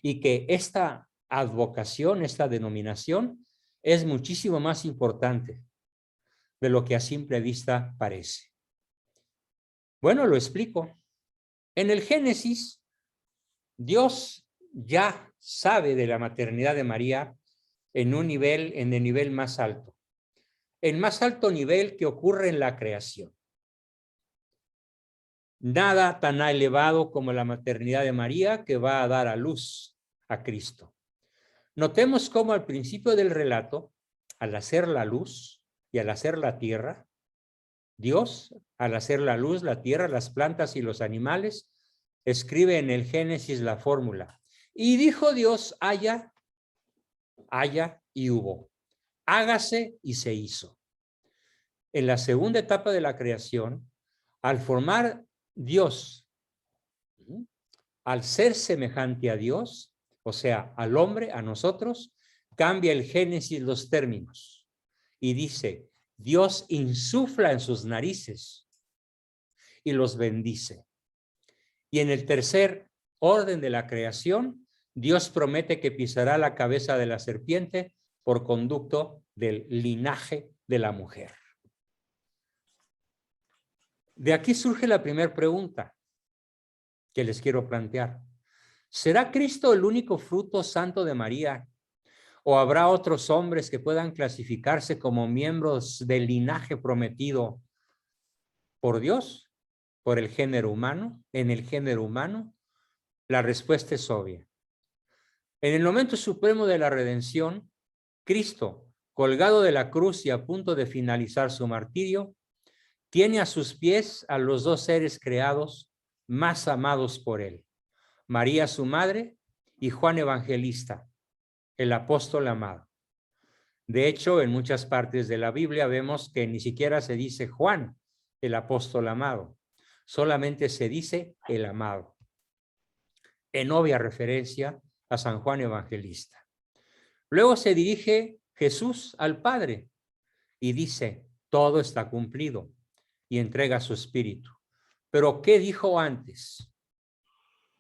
y que esta advocación, esta denominación, es muchísimo más importante de lo que a simple vista parece. Bueno, lo explico. En el Génesis, Dios ya sabe de la maternidad de María en el nivel más alto. El más alto nivel que ocurre en la creación. Nada tan elevado como la maternidad de María que va a dar a luz a Cristo. Notemos cómo al principio del relato, al hacer la luz y al hacer la tierra, Dios, al hacer la luz, la tierra, las plantas y los animales, escribe en el Génesis la fórmula. Y dijo Dios, haya y hubo. Hágase y se hizo. En la segunda etapa de la creación, al formar Dios, al ser semejante a Dios, o sea, al hombre, a nosotros, cambia el Génesis los términos y dice, Dios insufla en sus narices y los bendice. Y en el tercer orden de la creación, Dios promete que pisará la cabeza de la serpiente por conducto del linaje de la mujer. De aquí surge la primera pregunta que les quiero plantear. ¿Será Cristo el único fruto santo de María? ¿O habrá otros hombres que puedan clasificarse como miembros del linaje prometido por Dios, por el género humano? En el género humano, la respuesta es obvia. En el momento supremo de la redención, Cristo, colgado de la cruz y a punto de finalizar su martirio, tiene a sus pies a los dos seres creados más amados por él, María su madre y Juan Evangelista, el apóstol amado. De hecho, en muchas partes de la Biblia vemos que ni siquiera se dice Juan, el apóstol amado, solamente se dice el amado, en obvia referencia a San Juan Evangelista. Luego se dirige Jesús al Padre y dice, todo está cumplido, y entrega su espíritu. Pero ¿qué dijo antes?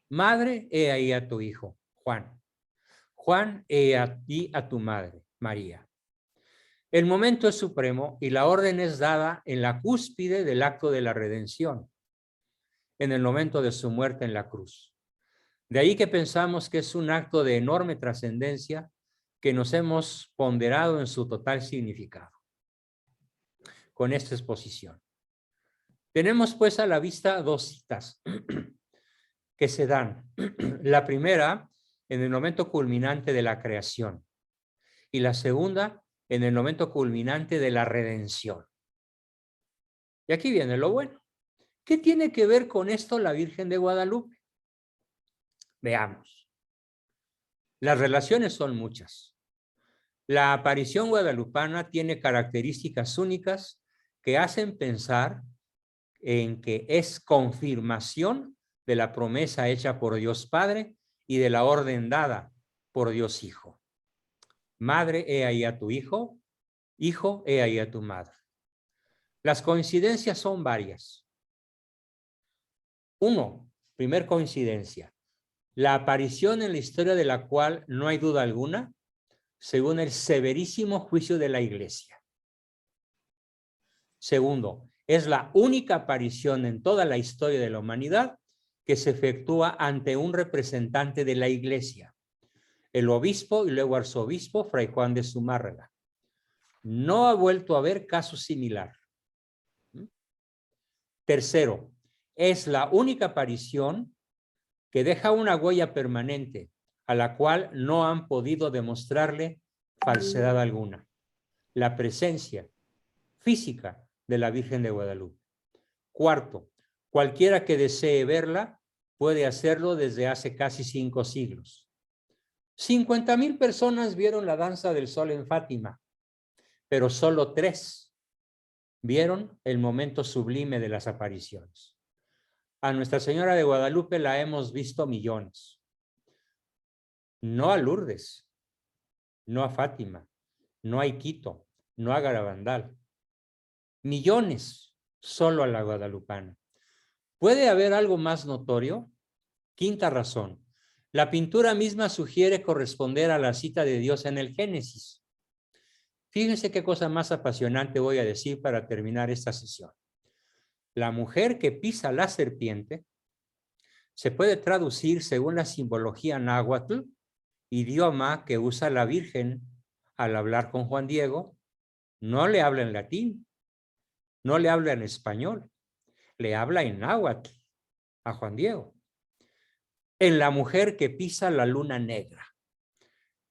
Madre, he ahí a tu hijo, Juan. Juan, he ahí a tu madre, María. El momento es supremo y la orden es dada en la cúspide del acto de la redención, en el momento de su muerte en la cruz. De ahí que pensamos que es un acto de enorme trascendencia que nos hemos ponderado en su total significado con esta exposición. Tenemos pues a la vista dos citas que se dan. La primera en el momento culminante de la creación y la segunda en el momento culminante de la redención. Y aquí viene lo bueno. ¿Qué tiene que ver con esto la Virgen de Guadalupe? Veamos. Las relaciones son muchas. La aparición guadalupana tiene características únicas que hacen pensar en que es confirmación de la promesa hecha por Dios Padre y de la orden dada por Dios Hijo. Madre, he ahí a tu hijo. Hijo, he ahí a tu madre. Las coincidencias son varias. Uno, primer coincidencia. La aparición en la historia de la cual no hay duda alguna, según el severísimo juicio de la Iglesia. Segundo, es la única aparición en toda la historia de la humanidad que se efectúa ante un representante de la Iglesia, el obispo y luego arzobispo Fray Juan de Zumárraga. No ha vuelto a haber caso similar. Tercero, es la única aparición que deja una huella permanente a la cual no han podido demostrarle falsedad alguna. La presencia física de la Virgen de Guadalupe. Cuarto, cualquiera que desee verla puede hacerlo desde hace casi 5 siglos. 50,000 personas vieron la danza del sol en Fátima, pero solo 3 vieron el momento sublime de las apariciones. A Nuestra Señora de Guadalupe la hemos visto millones. No a Lourdes, no a Fátima, no a Iquito, no a Garabandal. Millones solo a la guadalupana. ¿Puede haber algo más notorio? Quinta razón. La pintura misma sugiere corresponder a la cita de Dios en el Génesis. Fíjense qué cosa más apasionante voy a decir para terminar esta sesión. La mujer que pisa la serpiente se puede traducir según la simbología náhuatl, idioma que usa la Virgen al hablar con Juan Diego. No le habla en latín, no le habla en español, le habla en náhuatl a Juan Diego. En la mujer que pisa la luna negra.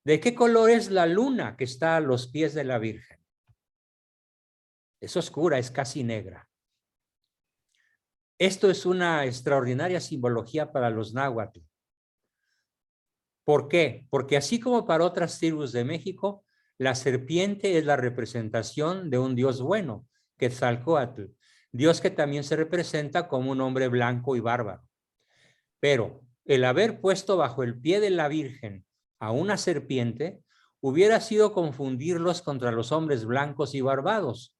¿De qué color es la luna que está a los pies de la Virgen? Es oscura, es casi negra. Esto es una extraordinaria simbología para los náhuatl. ¿Por qué? Porque así como para otras tribus de México, la serpiente es la representación de un dios bueno, Quetzalcóatl, dios que también se representa como un hombre blanco y bárbaro. Pero el haber puesto bajo el pie de la Virgen a una serpiente hubiera sido confundirlos contra los hombres blancos y barbados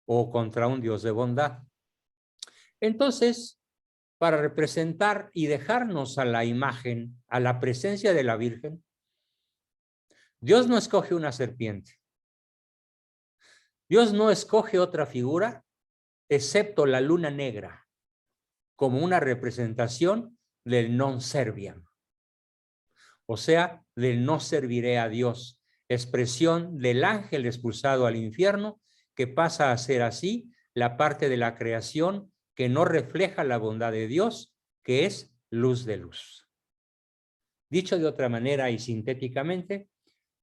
o contra un dios de bondad. Entonces, para representar y dejarnos a la imagen, a la presencia de la Virgen, Dios no escoge una serpiente. Dios no escoge otra figura, excepto la luna negra, como una representación del non serviam. O sea, del no serviré a Dios, expresión del ángel expulsado al infierno, que pasa a ser así la parte de la creación que no refleja la bondad de Dios, que es luz de luz. Dicho de otra manera y sintéticamente,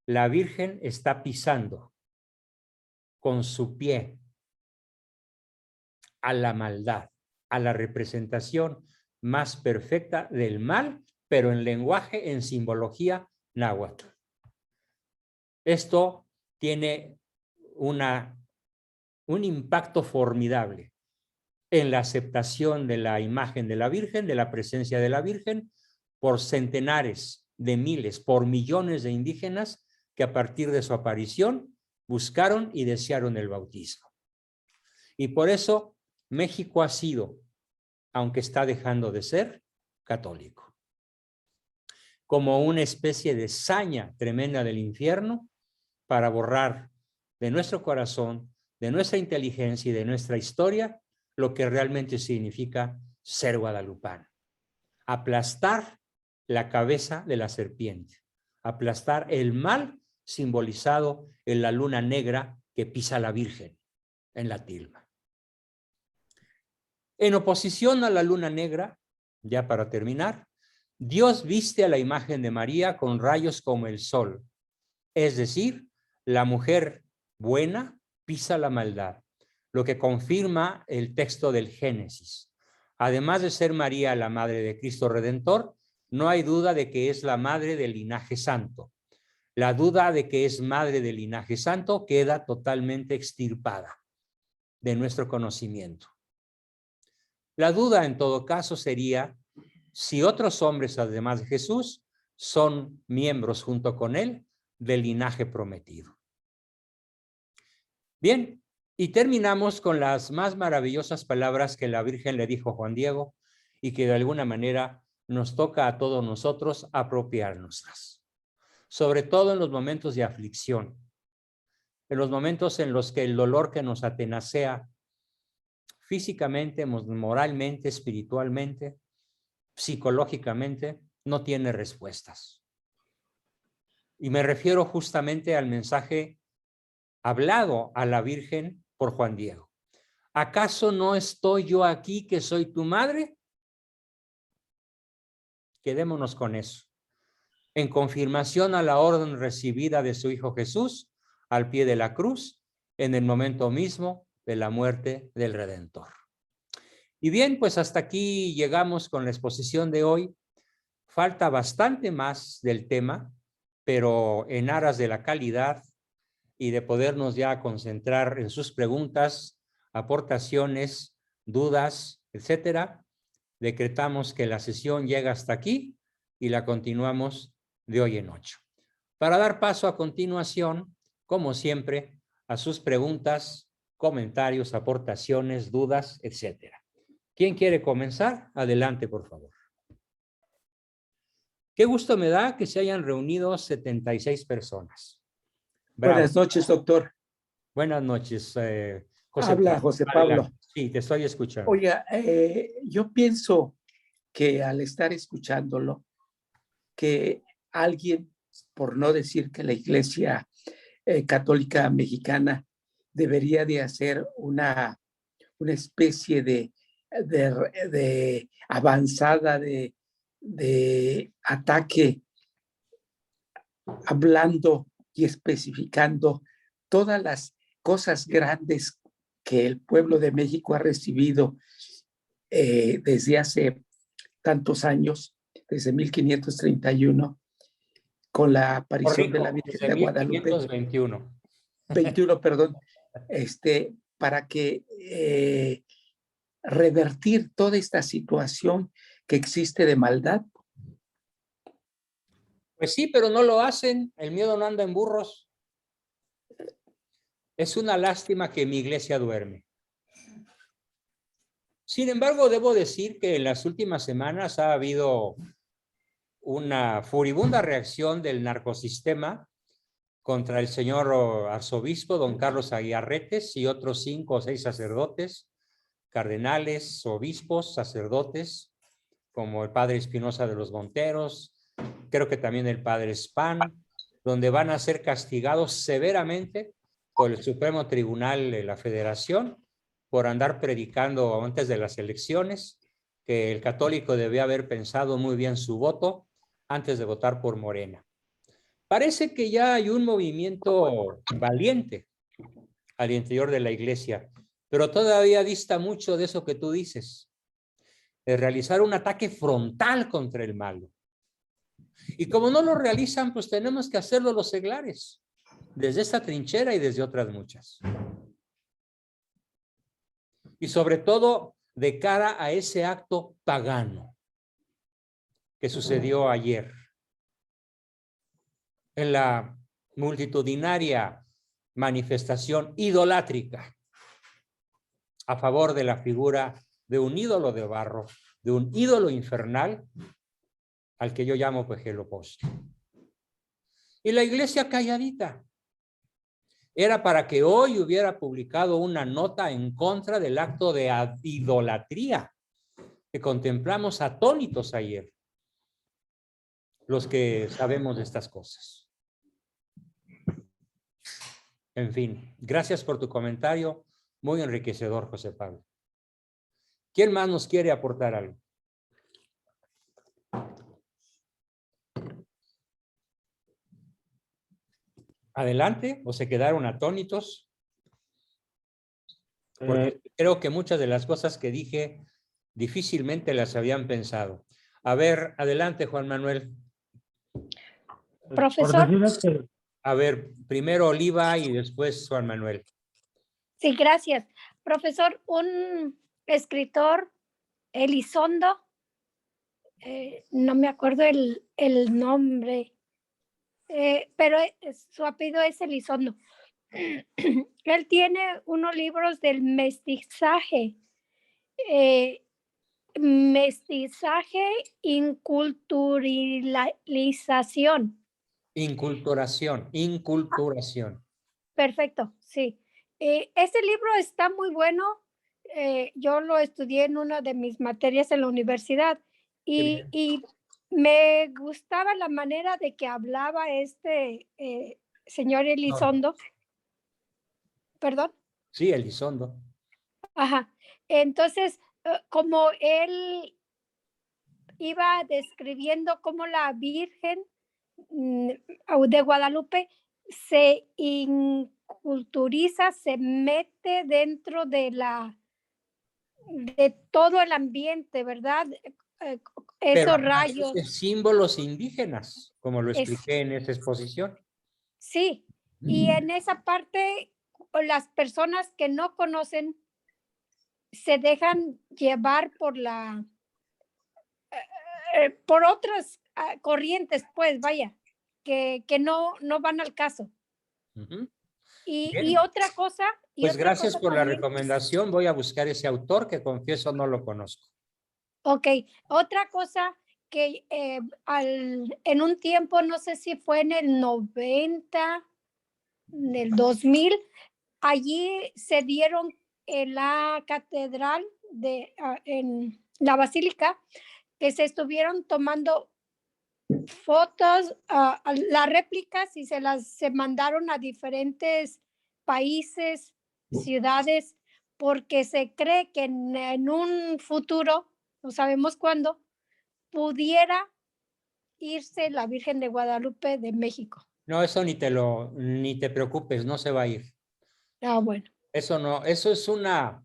la Virgen está pisando con su pie a la maldad, a la representación más perfecta del mal, pero en lenguaje, en simbología náhuatl. Esto tiene un impacto formidable en la aceptación de la imagen de la Virgen, de la presencia de la Virgen, por centenares de miles, por millones de indígenas que a partir de su aparición buscaron y desearon el bautismo. Y por eso México ha sido, aunque está dejando de ser, católico. Como una especie de saña tremenda del infierno para borrar de nuestro corazón, de nuestra inteligencia y de nuestra historia lo que realmente significa ser guadalupano. Aplastar la cabeza de la serpiente, aplastar el mal simbolizado en la luna negra que pisa la Virgen en la tilma. En oposición a la luna negra, ya para terminar, Dios viste a la imagen de María con rayos como el sol, es decir, la mujer buena pisa la maldad, lo que confirma el texto del Génesis. Además de ser María la madre de Cristo Redentor, no hay duda de que es la madre del linaje santo. La duda de que es madre del linaje santo queda totalmente extirpada de nuestro conocimiento. La duda en todo caso sería si otros hombres además de Jesús son miembros junto con él del linaje prometido. Bien, y terminamos con las más maravillosas palabras que la Virgen le dijo a Juan Diego y que de alguna manera nos toca a todos nosotros apropiárnoslas, sobre todo en los momentos de aflicción, en los momentos en los que el dolor que nos atenacea físicamente, moralmente, espiritualmente, psicológicamente, no tiene respuestas. Y me refiero justamente al mensaje hablado a la Virgen por Juan Diego. ¿Acaso no estoy yo aquí que soy tu madre? Quedémonos con eso. En confirmación a la orden recibida de su Hijo Jesús al pie de la cruz, en el momento mismo de la muerte del Redentor. Y bien, pues hasta aquí llegamos con la exposición de hoy. Falta bastante más del tema, pero en aras de la calidad y de podernos ya concentrar en sus preguntas, aportaciones, dudas, etcétera, decretamos que la sesión llega hasta aquí y la continuamos de hoy en 8. Para dar paso a continuación, como siempre, a sus preguntas, comentarios, aportaciones, dudas, etcétera. ¿Quién quiere comenzar? Adelante, por favor. Qué gusto me da que se hayan reunido 76 personas. Bravo. Buenas noches, doctor. Buenas noches, José Habla Pablo. José Pablo. Sí, te estoy escuchando. Oiga, yo pienso que al estar escuchándolo, que alguien, por no decir que la Iglesia Católica Mexicana debería de hacer una especie de avanzada de ataque, hablando y especificando todas las cosas grandes que el pueblo de México ha recibido desde hace tantos años, desde 1531, con la aparición de la Virgen de Guadalupe. 1521. 21, perdón, para que revertir toda esta situación que existe de maldad. Pues sí, pero no lo hacen. El miedo no anda en burros. Es una lástima que mi iglesia duerme. Sin embargo, debo decir que en las últimas semanas ha habido una furibunda reacción del narcosistema contra el señor arzobispo, don Carlos Aguiarretes, y otros 5 o 6 sacerdotes, cardenales, obispos, sacerdotes, como el padre Espinosa de los Monteros, creo que también el padre Spán, donde van a ser castigados severamente por el Supremo Tribunal de la Federación por andar predicando antes de las elecciones que el católico debía haber pensado muy bien su voto antes de votar por Morena. Parece que ya hay un movimiento valiente al interior de la iglesia, pero todavía dista mucho de eso que tú dices, de realizar un ataque frontal contra el malo. Y como no lo realizan, pues tenemos que hacerlo los seglares, desde esta trinchera y desde otras muchas. Y sobre todo de cara a ese acto pagano que sucedió ayer en la multitudinaria manifestación idolátrica a favor de la figura de un ídolo de barro, de un ídolo infernal al que yo llamo Pejelopost. Y la iglesia calladita. Era para que hoy hubiera publicado una nota en contra del acto de idolatría que contemplamos atónitos ayer, los que sabemos de estas cosas. En fin, gracias por tu comentario, muy enriquecedor, José Pablo. ¿Quién más nos quiere aportar algo? Adelante, o se quedaron atónitos. Porque creo que muchas de las cosas que dije difícilmente las habían pensado. A ver, adelante, Juan Manuel. Profesor. A ver, primero Oliva y después Juan Manuel. Sí, gracias. Profesor, un escritor, Elizondo, no me acuerdo el nombre, pero su apellido es Elizondo. Él tiene unos libros del mestizaje, inculturalización. Inculturación. Perfecto, sí. Este libro está muy bueno. Yo lo estudié en una de mis materias en la universidad y me gustaba la manera de que hablaba este señor Elizondo. ¿Perdón? Sí, Elizondo. Ajá. Entonces, como él iba describiendo cómo la Virgen de Guadalupe se inculturiza, se mete dentro de todo el ambiente, ¿verdad? Pero Esos además rayos. de símbolos indígenas, como lo Es- expliqué en esta exposición. Sí, y en esa parte, las personas que no conocen se dejan llevar por por otras corrientes, pues, vaya, que no van al caso. Ujú. Y Bien, otra cosa, pues gracias por la también, recomendación. Voy a buscar ese autor que confieso no lo conozco. ok, otra cosa que en un tiempo, no sé si fue en el 90, en el 2000, allí se dieron en la catedral en la basílica, que se estuvieron tomando fotos, las réplicas, y se mandaron a diferentes países, ciudades, porque se cree que en un futuro, no sabemos cuándo, pudiera irse la Virgen de Guadalupe de México. No, eso ni te preocupes, no se va a ir. Ah, bueno. Eso no, eso es una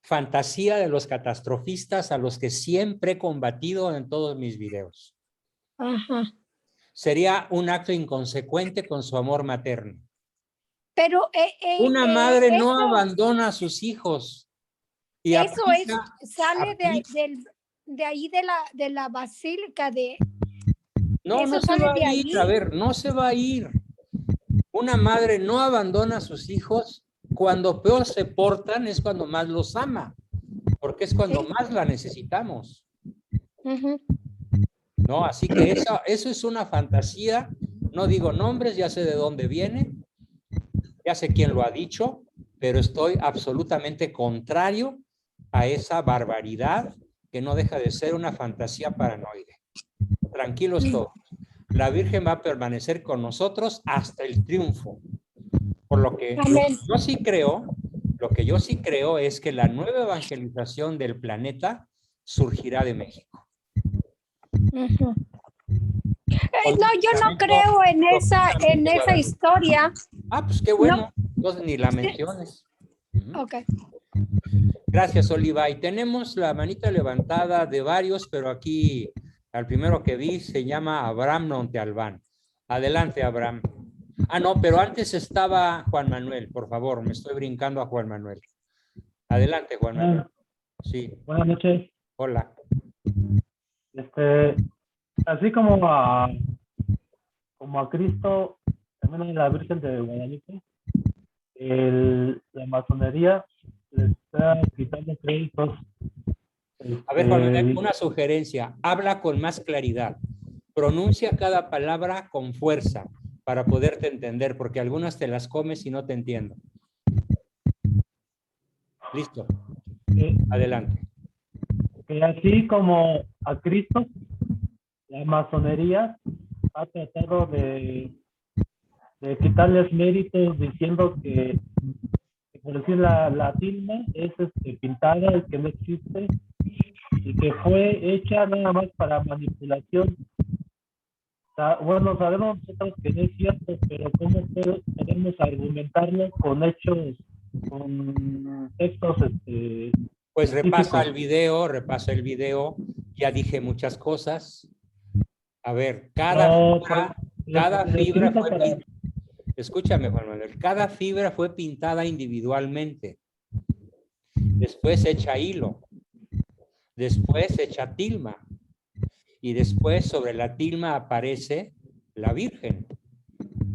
fantasía de los catastrofistas a los que siempre he combatido en todos mis videos. Ajá. Sería un acto inconsecuente con su amor materno. Pero Una madre no eso, abandona a sus hijos. Y eso sale aplica- de ahí de la basílica No, no eso se sale va a de ir, ahí. a ver, no se va a ir. Una madre no abandona a sus hijos. Cuando peor se portan es cuando más los ama, porque es cuando Sí. más la necesitamos. Ujú. ¿No? Así que eso es una fantasía. No digo nombres, ya sé de dónde viene, ya sé quién lo ha dicho, pero estoy absolutamente contrario a esa barbaridad que no deja de ser una fantasía paranoide. Tranquilos todos. La Virgen va a permanecer con nosotros hasta el triunfo. Por lo que yo sí creo, lo que yo sí creo es que la nueva evangelización del planeta surgirá de México. Ujú. No, yo no creo en esa historia. Ah, pues qué bueno. Entonces ni la menciones. Ok. Gracias, Oliva. Y tenemos la manita levantada de varios, pero aquí al primero que vi se llama Abraham Montealbán. Adelante, Abraham. Ah, no, pero antes estaba Juan Manuel, por favor, me estoy brincando a Juan Manuel. Adelante, Juan Manuel. Sí. Buenas noches. Hola. Así como a Cristo, también a la Virgen de Guadalupe, la masonería le está quitando créditos. A ver, Juan Manuel, una sugerencia. Habla con más claridad. Pronuncia cada palabra con fuerza para poderte entender, porque algunas te las comes y no te entiendo. Listo. Adelante. Que así como a Cristo, la masonería ha tratado de quitarles méritos diciendo que por decir la tilma es pintada, que no existe y que fue hecha nada más para manipulación. Bueno, sabemos nosotros que no es cierto, pero ¿cómo podemos argumentarlo con hechos, con textos? Pues repasa el video, ya dije muchas cosas. A ver, cada fibra fue, escúchame, Juan Manuel, cada fibra fue pintada individualmente. Después hecha hilo, después hecha tilma, y después sobre la tilma aparece la Virgen.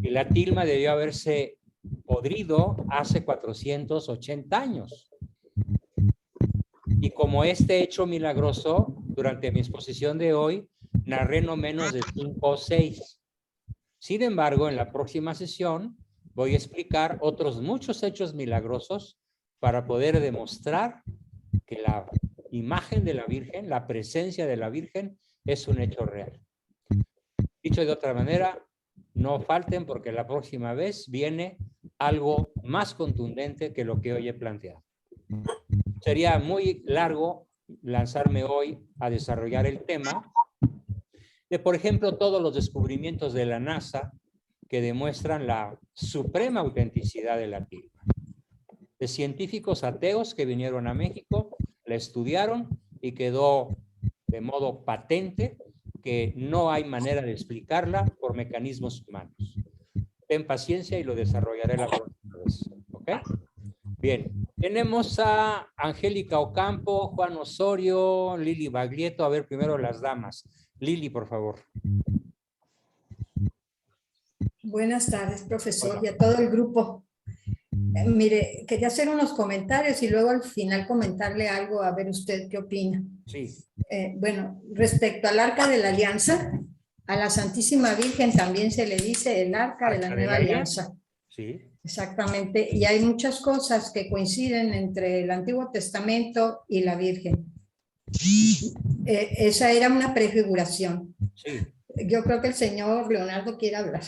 Y la tilma debió haberse podrido hace 480 años. Y como este hecho milagroso, durante mi exposición de hoy, narré no menos de 5 o 6. Sin embargo, en la próxima sesión voy a explicar otros muchos hechos milagrosos para poder demostrar que la imagen de la Virgen, la presencia de la Virgen, es un hecho real. Dicho de otra manera, no falten porque la próxima vez viene algo más contundente que lo que hoy he planteado. Sería muy largo lanzarme hoy a desarrollar el tema de, por ejemplo, todos los descubrimientos de la NASA que demuestran la suprema autenticidad de la tilma. De científicos ateos que vinieron a México, la estudiaron y quedó de modo patente que no hay manera de explicarla por mecanismos humanos. Ten paciencia y lo desarrollaré la próxima vez. ¿Ok? Bien, tenemos a Angélica Ocampo, Juan Osorio, Lili Baglietto. A ver, primero las damas. Lili, por favor. Buenas tardes, profesor, Hola. y a todo el grupo. Mire, quería hacer unos comentarios y luego al final comentarle algo, a ver usted qué opina. Sí. Bueno, respecto al Arca de la Alianza, a la Santísima Virgen también se le dice el Arca de la Nueva Alianza. Sí. Exactamente, y hay muchas cosas que coinciden entre el Antiguo Testamento y la Virgen. Esa era una prefiguración. Sí. Yo creo que el señor Leonardo quiere hablar.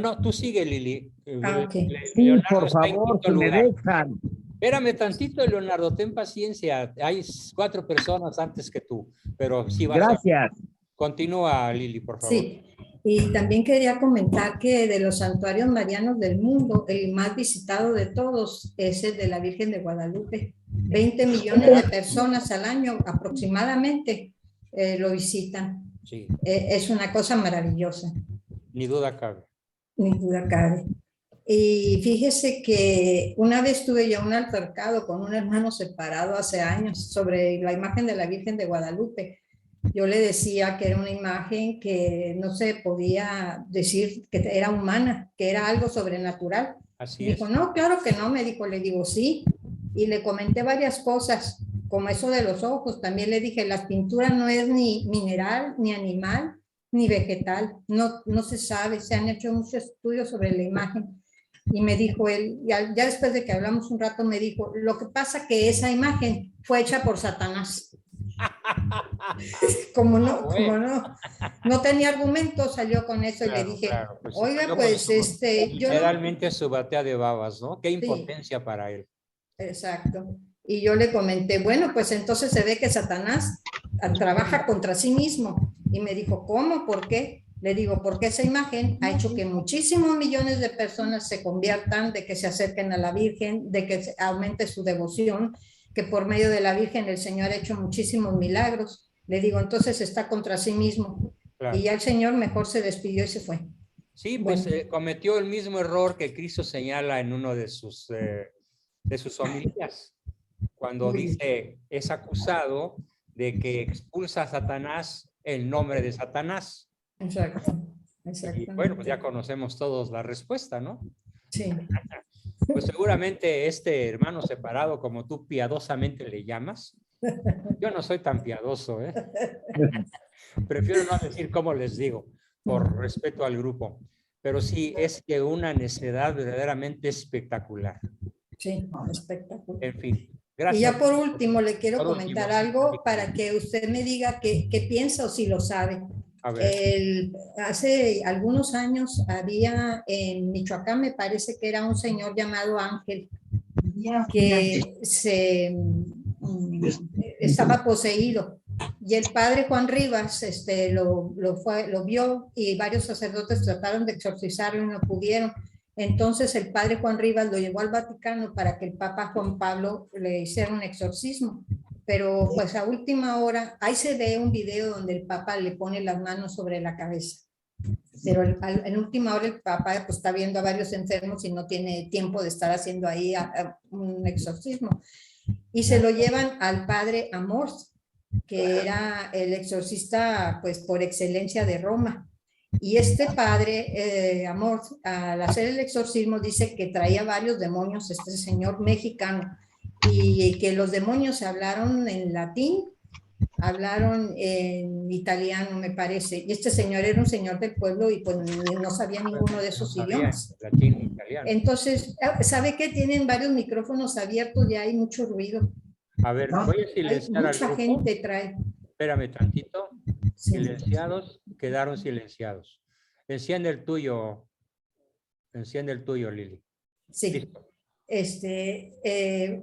No, tú sigue, Lili. Ah, ok. Sí, Leonardo por está en favor, quinto si me lugar. dejan. Espérame tantito, Leonardo, ten paciencia. Hay 4 personas antes que tú, pero sí vas Gracias. Continúa, Lili, por favor. Sí, y también quería comentar que de los santuarios marianos del mundo, el más visitado de todos es el de la Virgen de Guadalupe. 20 millones de personas al año aproximadamente lo visitan. Sí, Es una cosa maravillosa, ni duda cabe. ni duda cabe. Y fíjese que una vez tuve yo un altercado con un hermano separado hace años sobre la imagen de la Virgen de Guadalupe. Yo le decía que era una imagen que no se podía decir que era humana, que era algo sobrenatural. Así Dijo, es. no, claro que no, me dijo, le digo, sí. Y le comenté varias cosas, como eso de los ojos. También le dije, la pintura no es ni mineral, ni animal, ni vegetal. No se sabe, se han hecho muchos estudios sobre la imagen. Y me dijo él, ya después de que hablamos un rato, me dijo, lo que pasa que esa imagen fue hecha por Satanás. Como no tenía argumentos, salió con eso. Claro, y le dije, claro, pues, oiga, yo pues yo no. literalmente su batea de babas, ¿no? Qué impotencia para él. Exacto. Y yo le comenté, bueno, pues entonces se ve que Satanás trabaja contra sí mismo. Y me dijo, ¿cómo? ¿Por qué? Le digo, porque esa imagen ha hecho que muchísimos millones de personas se conviertan, de que se acerquen a la Virgen, de que aumente su devoción, que por medio de la Virgen el Señor ha hecho muchísimos milagros. Le digo, entonces está contra sí mismo. Claro. Y ya el Señor mejor se despidió y se fue. Sí, pues bueno. Cometió el mismo error que Cristo señala en uno de sus homilías, cuando dice, es acusado de que expulsa a Satanás en nombre de Satanás. Exacto. Y bueno, pues ya conocemos todos la respuesta, ¿no? Sí. Pues seguramente este hermano separado, como tú piadosamente le llamas, yo no soy tan piadoso, ¿eh? Prefiero no decir cómo les digo, por respeto al grupo. Pero sí, es que una necedad verdaderamente espectacular. Sí, espectacular. En fin, gracias. Y ya por último le quiero comentar algo para que usted me diga qué piensa o si lo sabe. A ver. Hace algunos años había en Michoacán, me parece que era un señor llamado Ángel, que estaba poseído. Y el padre Juan Rivas lo vio y varios sacerdotes trataron de exorcizarlo y no pudieron. Entonces el padre Juan Rivas lo llevó al Vaticano para que el Papa Juan Pablo le hiciera un exorcismo. Pero pues a última hora, ahí se ve un video donde el Papa le pone las manos sobre la cabeza. Pero en última hora el Papa pues, está viendo a varios enfermos y no tiene tiempo de estar haciendo ahí un exorcismo. Y se lo llevan al padre Amor, que era el exorcista pues por excelencia de Roma. Y este padre, Amor, al hacer el exorcismo dice que traía varios demonios, este señor mexicano, y que los demonios hablaron en latín, hablaron en italiano, me parece. Y este señor era un señor del pueblo y pues no sabía ninguno de esos idiomas. Latín, italiano. Entonces, ¿sabe qué? Tienen varios micrófonos abiertos y hay mucho ruido. A ver, voy a silenciar al grupo. Mucha gente trae. Espérame tantito. Sí. Silenciados, quedaron silenciados. Enciende el tuyo, Lili. Sí. Listo.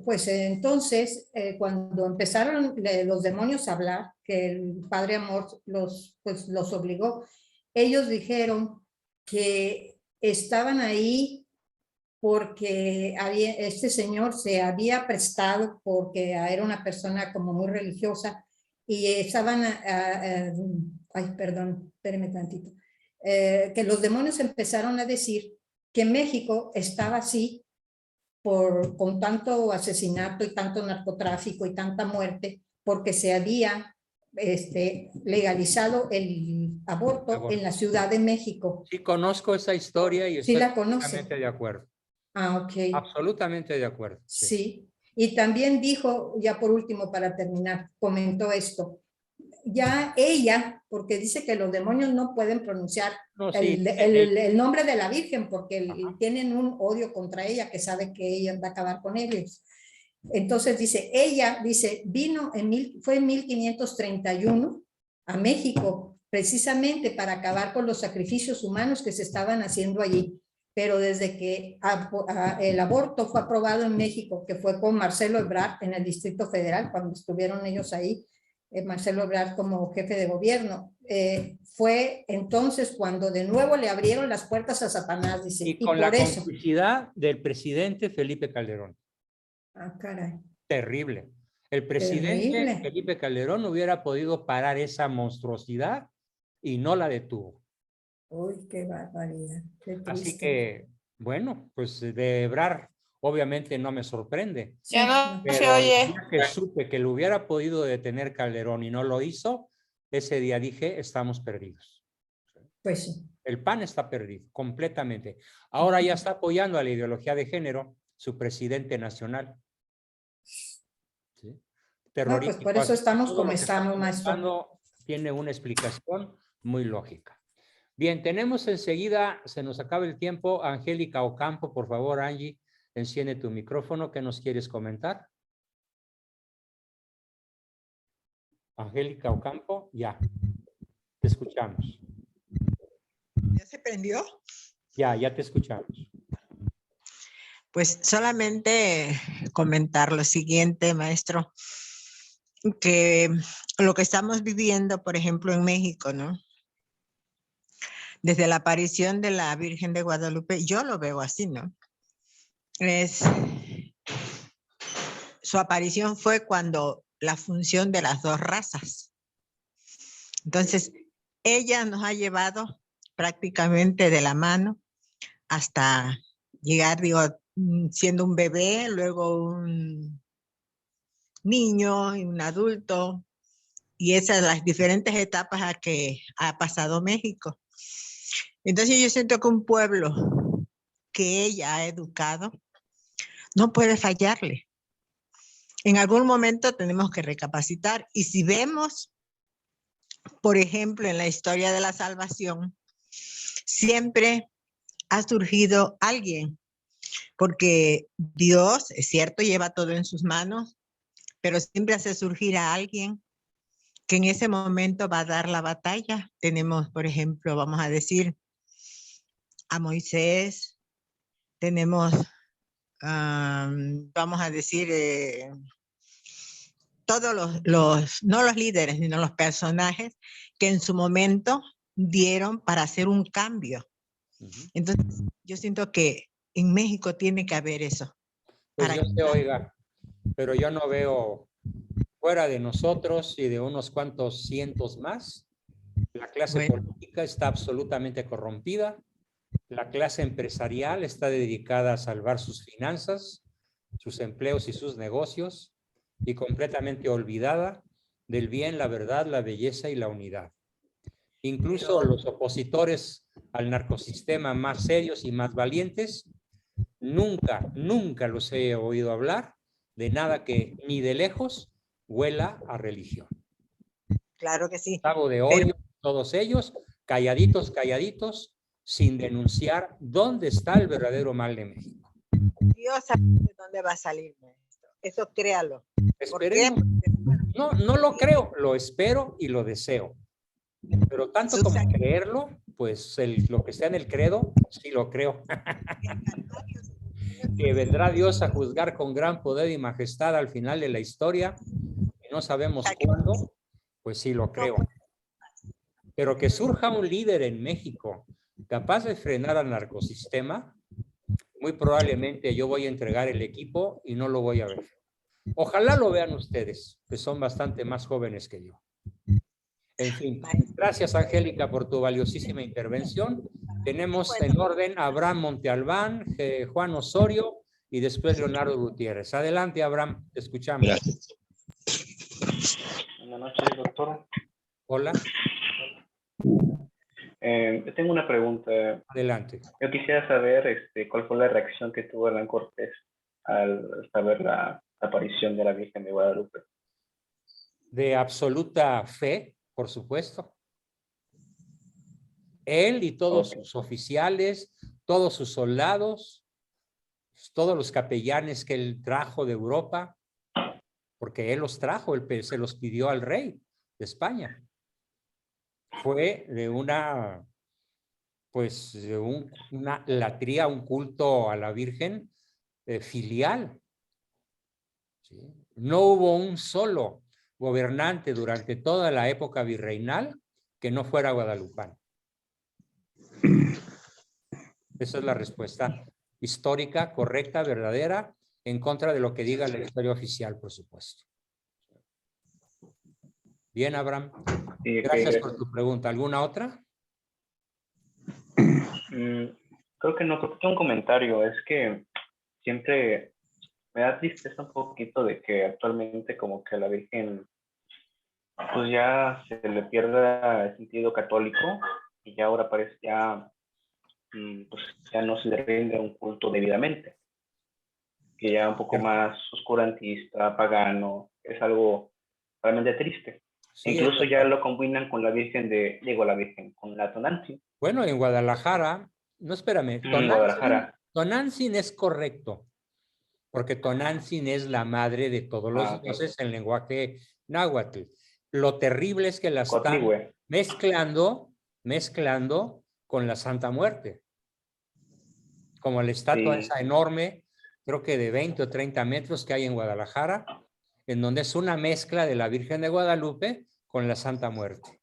Pues entonces, cuando empezaron los demonios a hablar, que el padre Amor los obligó, ellos dijeron que estaban ahí porque este señor se había prestado, porque era una persona como muy religiosa, y estaban, ay, perdón, espérame tantito, que los demonios empezaron a decir que México estaba así con tanto asesinato y tanto narcotráfico y tanta muerte, porque se había legalizado el aborto en la Ciudad de México. Sí, conozco esa historia y Sí estoy la conoce. absolutamente de acuerdo. Ah, ok. Absolutamente de acuerdo. Sí. Y también dijo, ya por último para terminar, comentó esto. Ya ella, porque dice que los demonios no pueden pronunciar No, sí, el nombre de la Virgen, porque Ajá. tienen un odio contra ella, que sabe que ella va a acabar con ellos. Entonces dice, ella, dice, fue en 1531 a México, precisamente para acabar con los sacrificios humanos que se estaban haciendo allí. Pero desde que el aborto fue aprobado en México, que fue con Marcelo Ebrard en el Distrito Federal, cuando estuvieron ellos ahí, Marcelo Ebrard como jefe de gobierno, fue entonces cuando de nuevo le abrieron las puertas a Satanás, dice. Y con la por eso. complicidad del presidente Felipe Calderón. Ah, caray. Terrible. El presidente Terrible. Felipe Calderón hubiera podido parar esa monstruosidad y no la detuvo. Uy, qué barbaridad. Qué triste. Así que, bueno, pues de Ebrard obviamente no me sorprende. Sí, Ya no Pero se oye. el día que supe que lo hubiera podido detener Calderón y no lo hizo, ese día dije, estamos perdidos. Pues sí. El PAN está perdido, completamente. Ahora ya está apoyando a la ideología de género, su presidente nacional. ¿Sí? No, pues por eso estamos Todo como lo que está estamos, maestro. comentando tiene una explicación muy lógica. Bien, tenemos enseguida, se nos acaba el tiempo, Angélica Ocampo, por favor, Angie, enciende tu micrófono. ¿Qué nos quieres comentar? Angélica Ocampo, ya, te escuchamos. ¿Ya se prendió? Ya te escuchamos. Pues solamente comentar lo siguiente, maestro, que lo que estamos viviendo, por ejemplo, en México, ¿no? Desde la aparición de la Virgen de Guadalupe, yo lo veo así, ¿no? Su aparición fue cuando la función de las dos razas. Entonces, ella nos ha llevado prácticamente de la mano hasta llegar, digo, siendo un bebé, luego un niño y un adulto, y esas las diferentes etapas a que ha pasado México. Entonces yo siento que un pueblo que ella ha educado no puede fallarle. En algún momento tenemos que recapacitar, y si vemos, por ejemplo, en la historia de la salvación, siempre ha surgido alguien, porque Dios, es cierto, lleva todo en sus manos, pero siempre hace surgir a alguien que en ese momento va a dar la batalla. Tenemos, por ejemplo, vamos a decir, a Moisés, tenemos, vamos a decir, todos no los líderes, sino los personajes que en su momento dieron para hacer un cambio. Entonces, yo siento que en México tiene que haber eso. Pues yo sé, oiga, pero yo no veo fuera de nosotros y de unos cuantos cientos más. La clase política está absolutamente corrompida. La clase empresarial está dedicada a salvar sus finanzas, sus empleos y sus negocios, y completamente olvidada del bien, la verdad, la belleza y la unidad. Incluso los opositores al narcosistema más serios y más valientes, nunca los he oído hablar de nada que ni de lejos huela a religión. Claro que sí. Cabo de odio, todos ellos, calladitos, sin denunciar dónde está el verdadero mal de México. Dios sabe de dónde va a salir, maestro. Eso créalo. Esperemos. No lo creo, lo espero y lo deseo. Pero tanto como creerlo, pues lo que está en el credo, sí lo creo. Que vendrá Dios a juzgar con gran poder y majestad al final de la historia, y no sabemos cuándo, pues sí lo creo. Pero que surja un líder en México capaz de frenar al narcosistema, muy probablemente yo voy a entregar el equipo y no lo voy a ver. Ojalá lo vean ustedes, que son bastante más jóvenes que yo. En fin, gracias Angélica por tu valiosísima intervención. Tenemos en orden a Abraham Montealbán, Juan Osorio y después Leonardo Gutiérrez. Adelante, Abraham, te escuchamos. Gracias. Buenas noches, doctor. Hola. Tengo una pregunta. Adelante. Yo quisiera saber cuál fue la reacción que tuvo Hernán Cortés al saber la aparición de la Virgen de Guadalupe. De absoluta fe, por supuesto. Él y todos sus oficiales, todos sus soldados, todos los capellanes que él trajo de Europa, porque él los trajo, él se los pidió al rey de España. Fue de una, pues, de una latría, un culto a la Virgen filial. ¿Sí? No hubo un solo gobernante durante toda la época virreinal que no fuera guadalupano. Esa es la respuesta histórica, correcta, verdadera, en contra de lo que diga la historia oficial, por supuesto. Bien, Abraham. Gracias por tu pregunta. ¿Alguna otra? Creo que no, creo que un comentario. Es que siempre me da tristeza un poquito de que actualmente como que a la Virgen pues ya se le pierda el sentido católico y ya ahora parece pues ya no se le rinde un culto debidamente, que ya un poco más oscurantista, pagano, es algo realmente triste. Sí, incluso ya lo combinan con la Virgen con la Tonantzin. Bueno, en Guadalajara, no, espérame, Tonantzin es correcto, porque Tonantzin es la madre de todos los dioses en lenguaje náhuatl. Lo terrible es que la están mezclando con la Santa Muerte. Como la estatua esa enorme, creo que de 20 o 30 metros que hay en Guadalajara, en donde es una mezcla de la Virgen de Guadalupe con la Santa Muerte.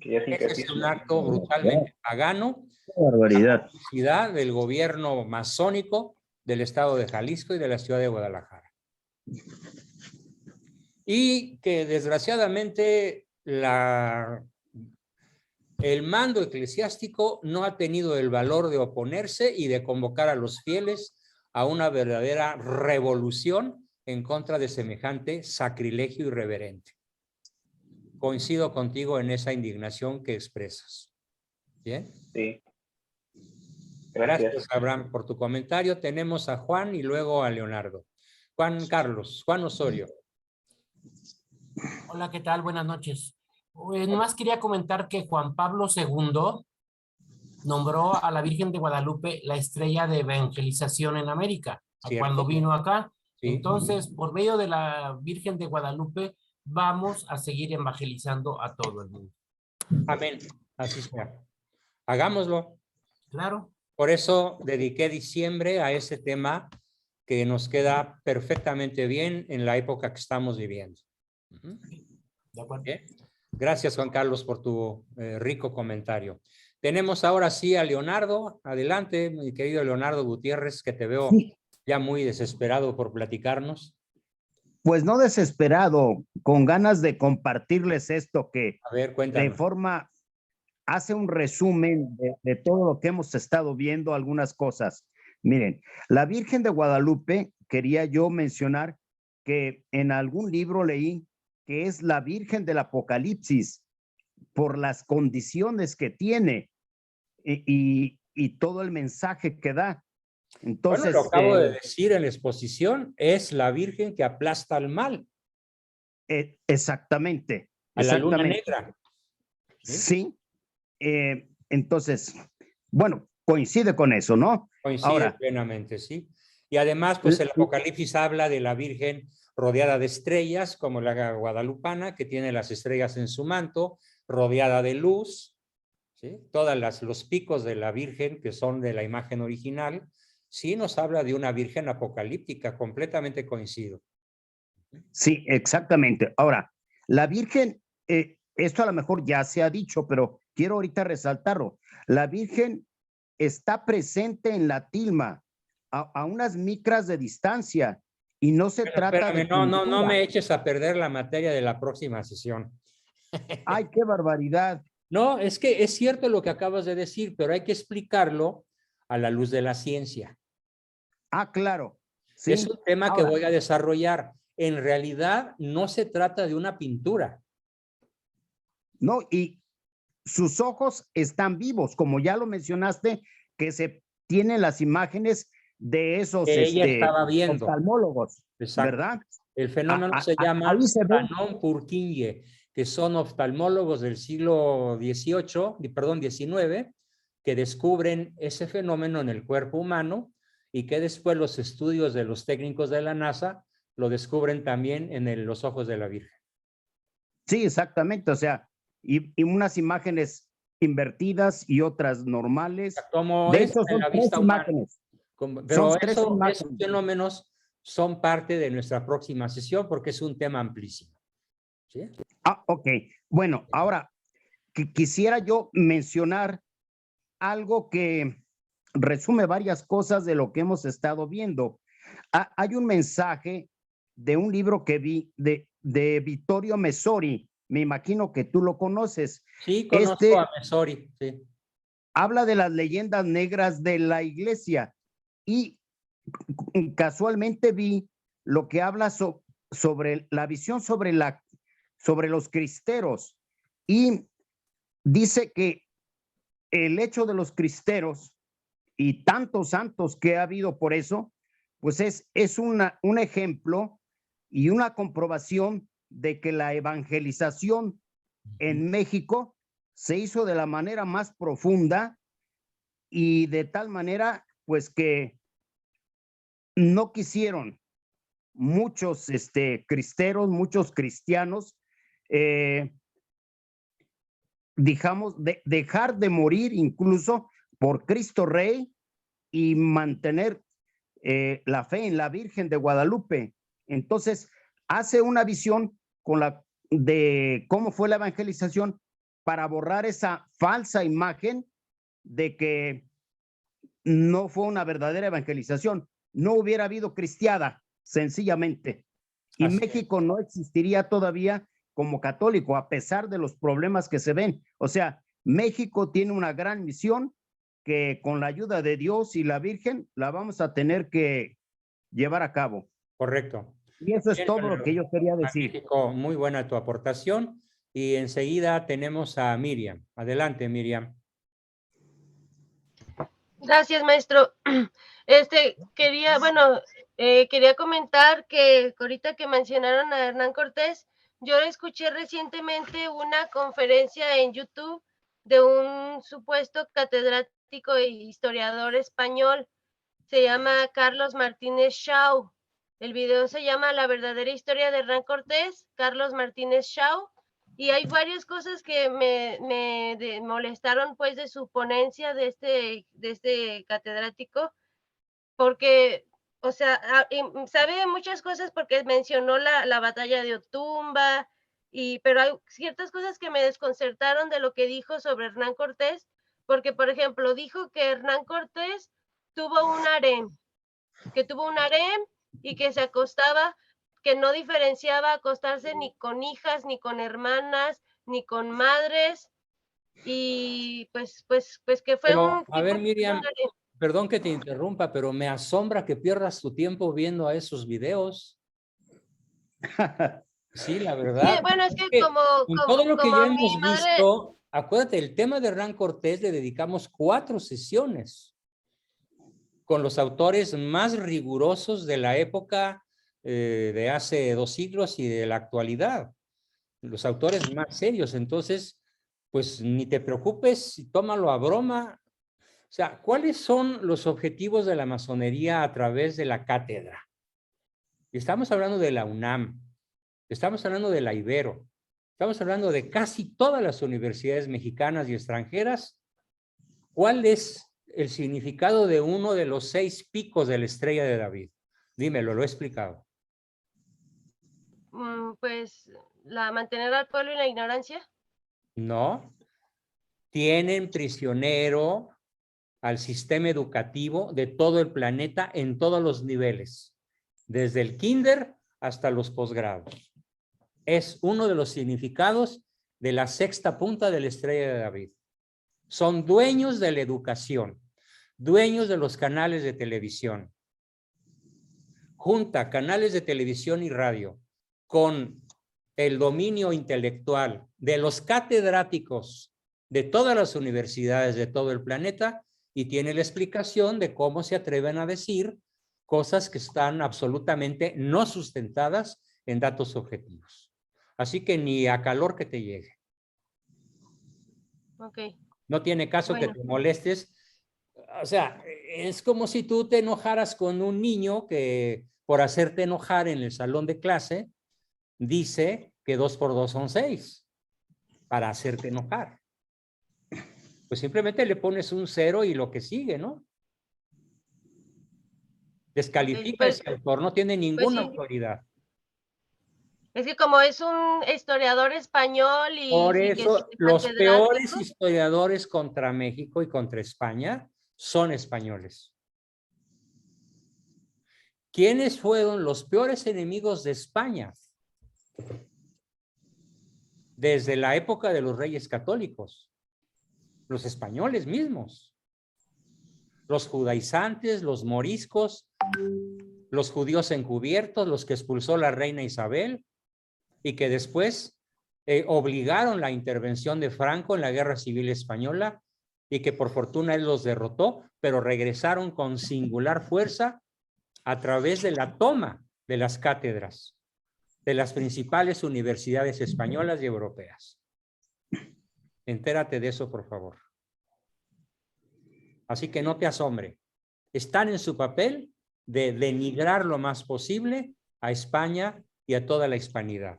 Es un acto brutalmente pagano. ¡Qué barbaridad! La del gobierno masónico del estado de Jalisco y de la ciudad de Guadalajara. Y que desgraciadamente el mando eclesiástico no ha tenido el valor de oponerse y de convocar a los fieles a una verdadera revolución en contra de semejante sacrilegio irreverente. Coincido contigo en esa indignación que expresas. ¿Bien? Sí. Gracias, Abraham, por tu comentario. Tenemos a Juan y luego a Leonardo. Juan Osorio. Hola, ¿qué tal? Buenas noches. Nomás quería comentar que Juan Pablo II nombró a la Virgen de Guadalupe la estrella de evangelización en América, cuando vino acá. Sí. Entonces, por medio de la Virgen de Guadalupe, vamos a seguir evangelizando a todo el mundo. Amén. Así sea. Hagámoslo. Claro. Por eso dediqué diciembre a ese tema que nos queda perfectamente bien en la época que estamos viviendo. De acuerdo. ¿Bien? Gracias, Juan Carlos, por tu rico comentario. Tenemos ahora sí a Leonardo. Adelante, mi querido Leonardo Gutiérrez, que te veo ya muy desesperado por platicarnos. Pues no desesperado, con ganas de compartirles esto que cuéntanos. De forma hace un resumen de todo lo que hemos estado viendo, algunas cosas. Miren, la Virgen de Guadalupe, quería yo mencionar que en algún libro leí que es la Virgen del Apocalipsis por las condiciones que tiene y todo el mensaje que da. Entonces, bueno, lo acabo de decir en la exposición, es la Virgen que aplasta al mal. Exactamente. A la luna negra. Sí. Entonces, bueno, coincide con eso, ¿no? Coincide ahora, plenamente, sí. Y además, pues el Apocalipsis habla de la Virgen rodeada de estrellas, como la guadalupana, que tiene las estrellas en su manto, rodeada de luz, ¿sí? Todos los picos de la Virgen, que son de la imagen original, sí nos habla de una Virgen apocalíptica, completamente coincido. Sí, exactamente. Ahora, la Virgen, esto a lo mejor ya se ha dicho, pero quiero ahorita resaltarlo. La Virgen está presente en la tilma a unas micras de distancia y no se trata Espérame, de no pintura. me eches a perder la materia de la próxima sesión. ¡Ay, qué barbaridad! No, es que es cierto lo que acabas de decir, pero hay que explicarlo a la luz de la ciencia. Ah, claro. Sí. Es un tema que Ahora, voy a desarrollar. En realidad no se trata de una pintura. no, y sus ojos están vivos, como ya lo mencionaste, que se tienen las imágenes de esos Que ella estaba viendo. oftalmólogos, Exacto. ¿verdad? El fenómeno se Ahí llama se ve. Fanon-Purkinje, que son oftalmólogos del siglo XIX, que descubren ese fenómeno en el cuerpo humano y que después los estudios de los técnicos de la NASA lo descubren también en los ojos de la Virgen. Sí, exactamente. O sea, y unas imágenes invertidas y otras normales. Como De es hecho, en son la 3 vista humana. imágenes. Pero Son 3 esos imágenes. fenómenos son parte de nuestra próxima sesión porque es un tema amplísimo. ¿Sí? Ah, ok. Bueno, ahora quisiera yo mencionar algo que resume varias cosas de lo que hemos estado viendo. Hay un mensaje de un libro que vi de Vittorio Messori. Me imagino que tú lo conoces. Sí, conozco a Messori, sí. Habla de las leyendas negras de la iglesia y casualmente vi lo que habla sobre la visión sobre los cristeros y dice que el hecho de los cristeros y tantos santos que ha habido por eso, pues es un ejemplo y una comprobación de que la evangelización en México se hizo de la manera más profunda y de tal manera, pues que no quisieron muchos cristeros, muchos cristianos, dejar de morir incluso por Cristo Rey y mantener la fe en la Virgen de Guadalupe. Entonces, hace una visión de cómo fue la evangelización para borrar esa falsa imagen de que no fue una verdadera evangelización. No hubiera habido cristiada, sencillamente. Y Así México no existiría todavía como católico, a pesar de los problemas que se ven. O sea, México tiene una gran misión que con la ayuda de Dios y la Virgen la vamos a tener que llevar a cabo. Correcto. Y eso es Bien, todo lo que yo quería decir. magnífico, muy buena tu aportación. Y enseguida tenemos a Miriam. Adelante, Miriam. Gracias, maestro. Quería comentar que ahorita que mencionaron a Hernán Cortés, yo escuché recientemente una conferencia en YouTube de un supuesto catedrático e historiador español. Se llama Carlos Martínez Shaw. El video se llama La verdadera historia de Hernán Cortés, Carlos Martínez Shaw. Y hay varias cosas que me molestaron pues de su ponencia de este catedrático, porque, o sea, sabe muchas cosas porque mencionó la batalla de Otumba, pero hay ciertas cosas que me desconcertaron de lo que dijo sobre Hernán Cortés, porque, por ejemplo, dijo que Hernán Cortés tuvo un harem y que se acostaba, que no diferenciaba acostarse ni con hijas, ni con hermanas, ni con madres, y pues que fue Pero, un a ver, tipo Miriam, de harem. perdón que te interrumpa, pero me asombra que pierdas tu tiempo viendo a esos videos. Sí, la Sí, verdad. bueno, es que Con todo lo que como ya mi hemos madre, visto, acuérdate, el tema de Hernán Cortés le dedicamos 4 sesiones con los autores más rigurosos de la época de hace 2 siglos y de la actualidad. Los autores más serios. Entonces, pues ni te preocupes, tómalo a broma. O sea, ¿cuáles son los objetivos de la masonería a través de la cátedra? Estamos hablando de la UNAM, estamos hablando de la Ibero, estamos hablando de casi todas las universidades mexicanas y extranjeras. ¿Cuál es el significado de uno de los 6 picos de la estrella de David? Dímelo, lo he explicado. pues mantener al pueblo en la ignorancia. No. Tienen prisionero al sistema educativo de todo el planeta en todos los niveles, desde el kinder hasta los posgrados. Es uno de los significados de la sexta punta de la estrella de David. Son dueños de la educación, dueños de los canales de televisión. Junta canales de televisión y radio con el dominio intelectual de los catedráticos de todas las universidades de todo el planeta y tiene la explicación de cómo se atreven a decir cosas que están absolutamente no sustentadas en datos objetivos. Así que ni a calor que te llegue. Ok. No tiene caso que te molestes. O sea, es como si tú te enojaras con un niño que por hacerte enojar en el salón de clase dice que 2 por 2 son 6 para hacerte enojar. Pues simplemente le pones un 0 y lo que sigue, ¿no? Descalifica ese autor, no tiene ninguna autoridad. Es que como es un historiador español y... Por y eso, que es los catedrático, peores historiadores contra México y contra España son españoles. ¿Quiénes fueron los peores enemigos de España? Desde la época de los reyes católicos. Los españoles mismos. Los judaizantes, los moriscos, los judíos encubiertos, los que expulsó la reina Isabel y que después obligaron la intervención de Franco en la Guerra Civil Española y que por fortuna él los derrotó, pero regresaron con singular fuerza a través de la toma de las cátedras de las principales universidades españolas y europeas. Entérate de eso, por favor. Así que no te asombre. Están en su papel de denigrar lo más posible a España y a toda la hispanidad.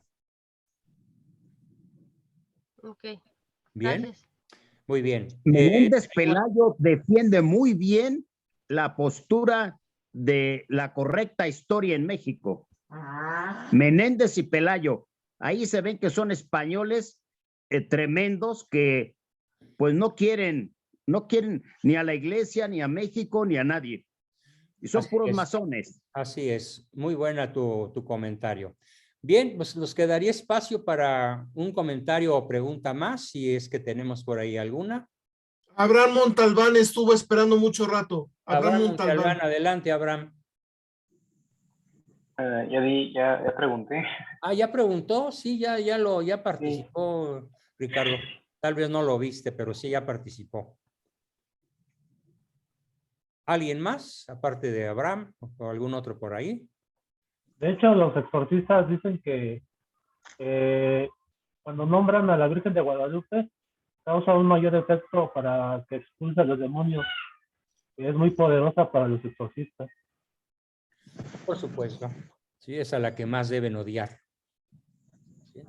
Ok. ¿Bien? Gracias. Muy bien. Menéndez Pelayo defiende muy bien la postura de la correcta historia en México. Menéndez y Pelayo, ahí se ven que son españoles tremendos que pues no quieren ni a la iglesia, ni a México, ni a nadie. Y son puros masones. Así es. Muy buena tu comentario. Bien, pues nos quedaría espacio para un comentario o pregunta más, si es que tenemos por ahí alguna. Abraham Montalbán estuvo esperando mucho rato. Abraham Montalbán, adelante, Abraham. Ya pregunté. Ah, ¿ya preguntó? Sí, ya participó, sí. Ricardo. Tal vez no lo viste, pero sí ya participó. ¿Alguien más, aparte de Abraham o algún otro por ahí? De hecho, los exorcistas dicen que cuando nombran a la Virgen de Guadalupe, causa un mayor efecto para que expulse a los demonios. Que es muy poderosa para los exorcistas. Por supuesto. Sí, es a la que más deben odiar. ¿Sí?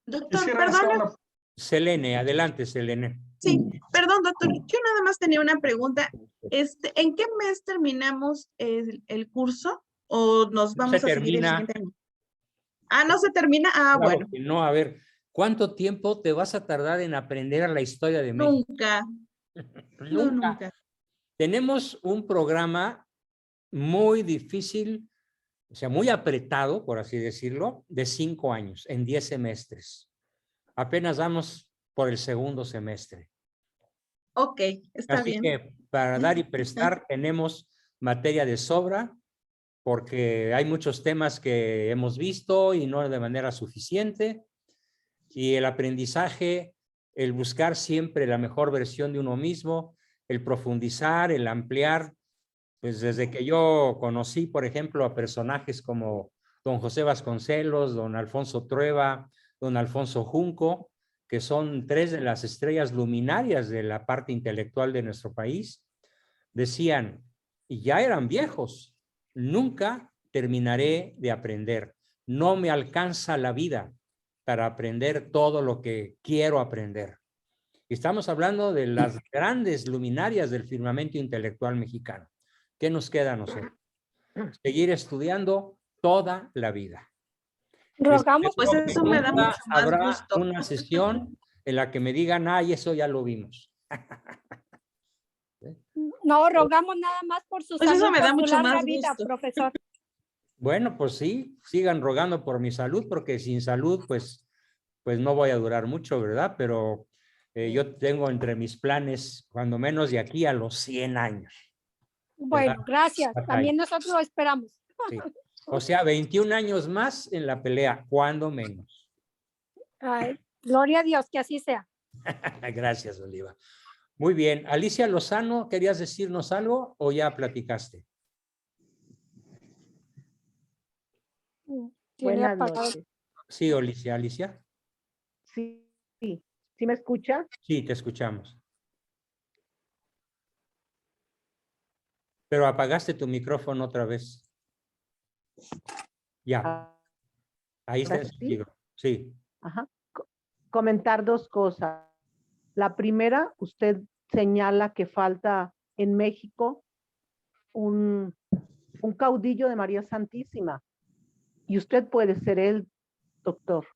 Doctor, perdón. Selene, adelante, Selene. Sí, perdón, doctor. Yo nada más tenía una pregunta. ¿En qué mes terminamos el curso? ¿O nos vamos a seguir el siguiente año? Ah, ¿no se termina? Ah, claro, bueno. No, a ver, ¿cuánto tiempo te vas a tardar en aprender la historia de México? Nunca. No, nunca. Tenemos un programa muy difícil, o sea, muy apretado, por así decirlo, de 5 años, en 10 semestres. Apenas vamos por el segundo semestre. Ok, está Así bien. que para dar y prestar tenemos materia de sobra, porque hay muchos temas que hemos visto y no de manera suficiente. Y el aprendizaje, el buscar siempre la mejor versión de uno mismo, el profundizar, el ampliar. Pues desde que yo conocí, por ejemplo, a personajes como don José Vasconcelos, don Alfonso Trueba, don Alfonso Junco, que son 3 de las estrellas luminarias de la parte intelectual de nuestro país, decían, y ya eran viejos, nunca terminaré de aprender. No me alcanza la vida para aprender todo lo que quiero aprender. Estamos hablando de las grandes luminarias del firmamento intelectual mexicano. ¿Qué nos queda a nosotros? Seguir estudiando toda la vida. Rogamos, pues eso me da mucho más habrá gusto. una sesión en la que me digan, ay, eso ya lo vimos. No, rogamos nada más por su Pues eso salud, me da por su mucho larga más vida, gusto. profesor. Bueno, pues sí, sigan rogando por mi salud, porque sin salud, pues no voy a durar mucho, ¿verdad? Pero yo tengo entre mis planes, cuando menos de aquí a los 100 años. Bueno, gracias. Batalla. También nosotros lo esperamos. Sí. O sea, 21 años más en la pelea, cuando menos. Ay, gloria a Dios, que así sea. Gracias, Oliva. Muy bien. Alicia Lozano, ¿querías decirnos algo o ya platicaste? Buenas noches. Sí, Alicia. Sí, ¿sí me escucha? Sí, te escuchamos. Pero apagaste tu micrófono otra vez. Ya. Ahí está el sonido. Sí. Ajá. Comentar dos cosas. La primera, usted señala que falta en México un caudillo de María Santísima. Y usted puede ser él, doctor.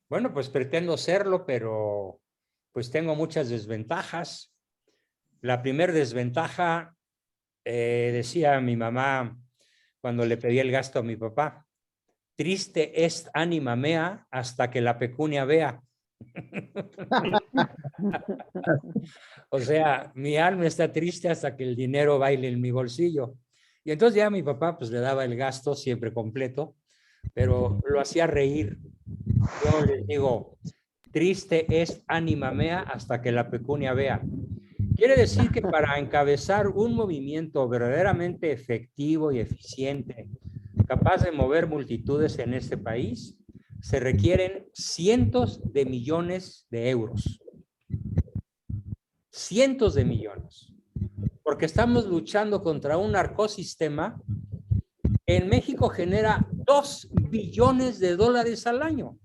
Bueno, pues pretendo serlo, pero pues tengo muchas desventajas. La primera desventaja, decía mi mamá cuando le pedí el gasto a mi papá, triste est ánima mea hasta que la pecunia vea. O sea, mi alma está triste hasta que el dinero baile en mi bolsillo. Y entonces ya mi papá pues le daba el gasto siempre completo, pero lo hacía reír. Yo les digo, triste est ánima mea hasta que la pecunia vea. Quiere decir que para encabezar un movimiento verdaderamente efectivo y eficiente, capaz de mover multitudes en este país, se requieren cientos de millones de euros. Cientos de millones. Porque estamos luchando contra un narcosistema. En México genera 2 billones de dólares al año.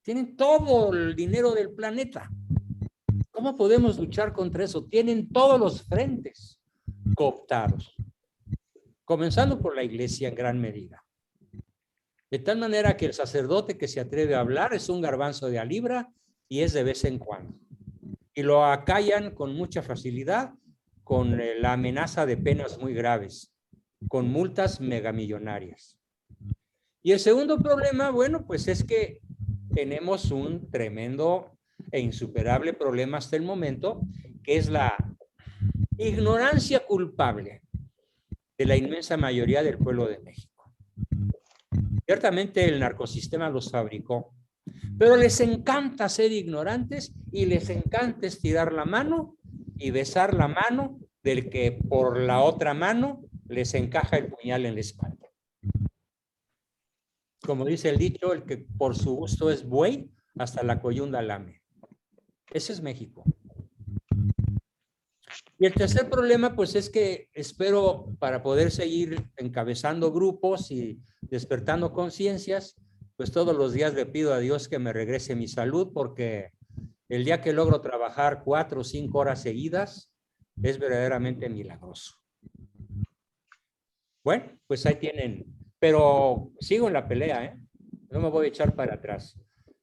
Tienen todo el dinero del planeta. ¿Cómo podemos luchar contra eso? Tienen todos los frentes cooptados. Comenzando por la iglesia en gran medida. De tal manera que el sacerdote que se atreve a hablar es un garbanzo de a libra y es de vez en cuando. Y lo acallan con mucha facilidad con la amenaza de penas muy graves, con multas megamillonarias. Y el segundo problema, bueno, pues es que tenemos un tremendo e insuperable problema hasta el momento, que es la ignorancia culpable de la inmensa mayoría del pueblo de México. Ciertamente el narcosistema los fabricó, pero les encanta ser ignorantes y les encanta estirar la mano y besar la mano del que por la otra mano les encaja el puñal en la espalda. Como dice el dicho, el que por su gusto es buey, hasta la coyunda lame. Ese es México. Y el tercer problema, pues es que espero para poder seguir encabezando grupos y despertando conciencias, pues todos los días le pido a Dios que me regrese mi salud, porque el día que logro trabajar 4 o 5 horas seguidas es verdaderamente milagroso. Bueno, pues ahí tienen, pero sigo en la pelea, ¿eh? No me voy a echar para atrás.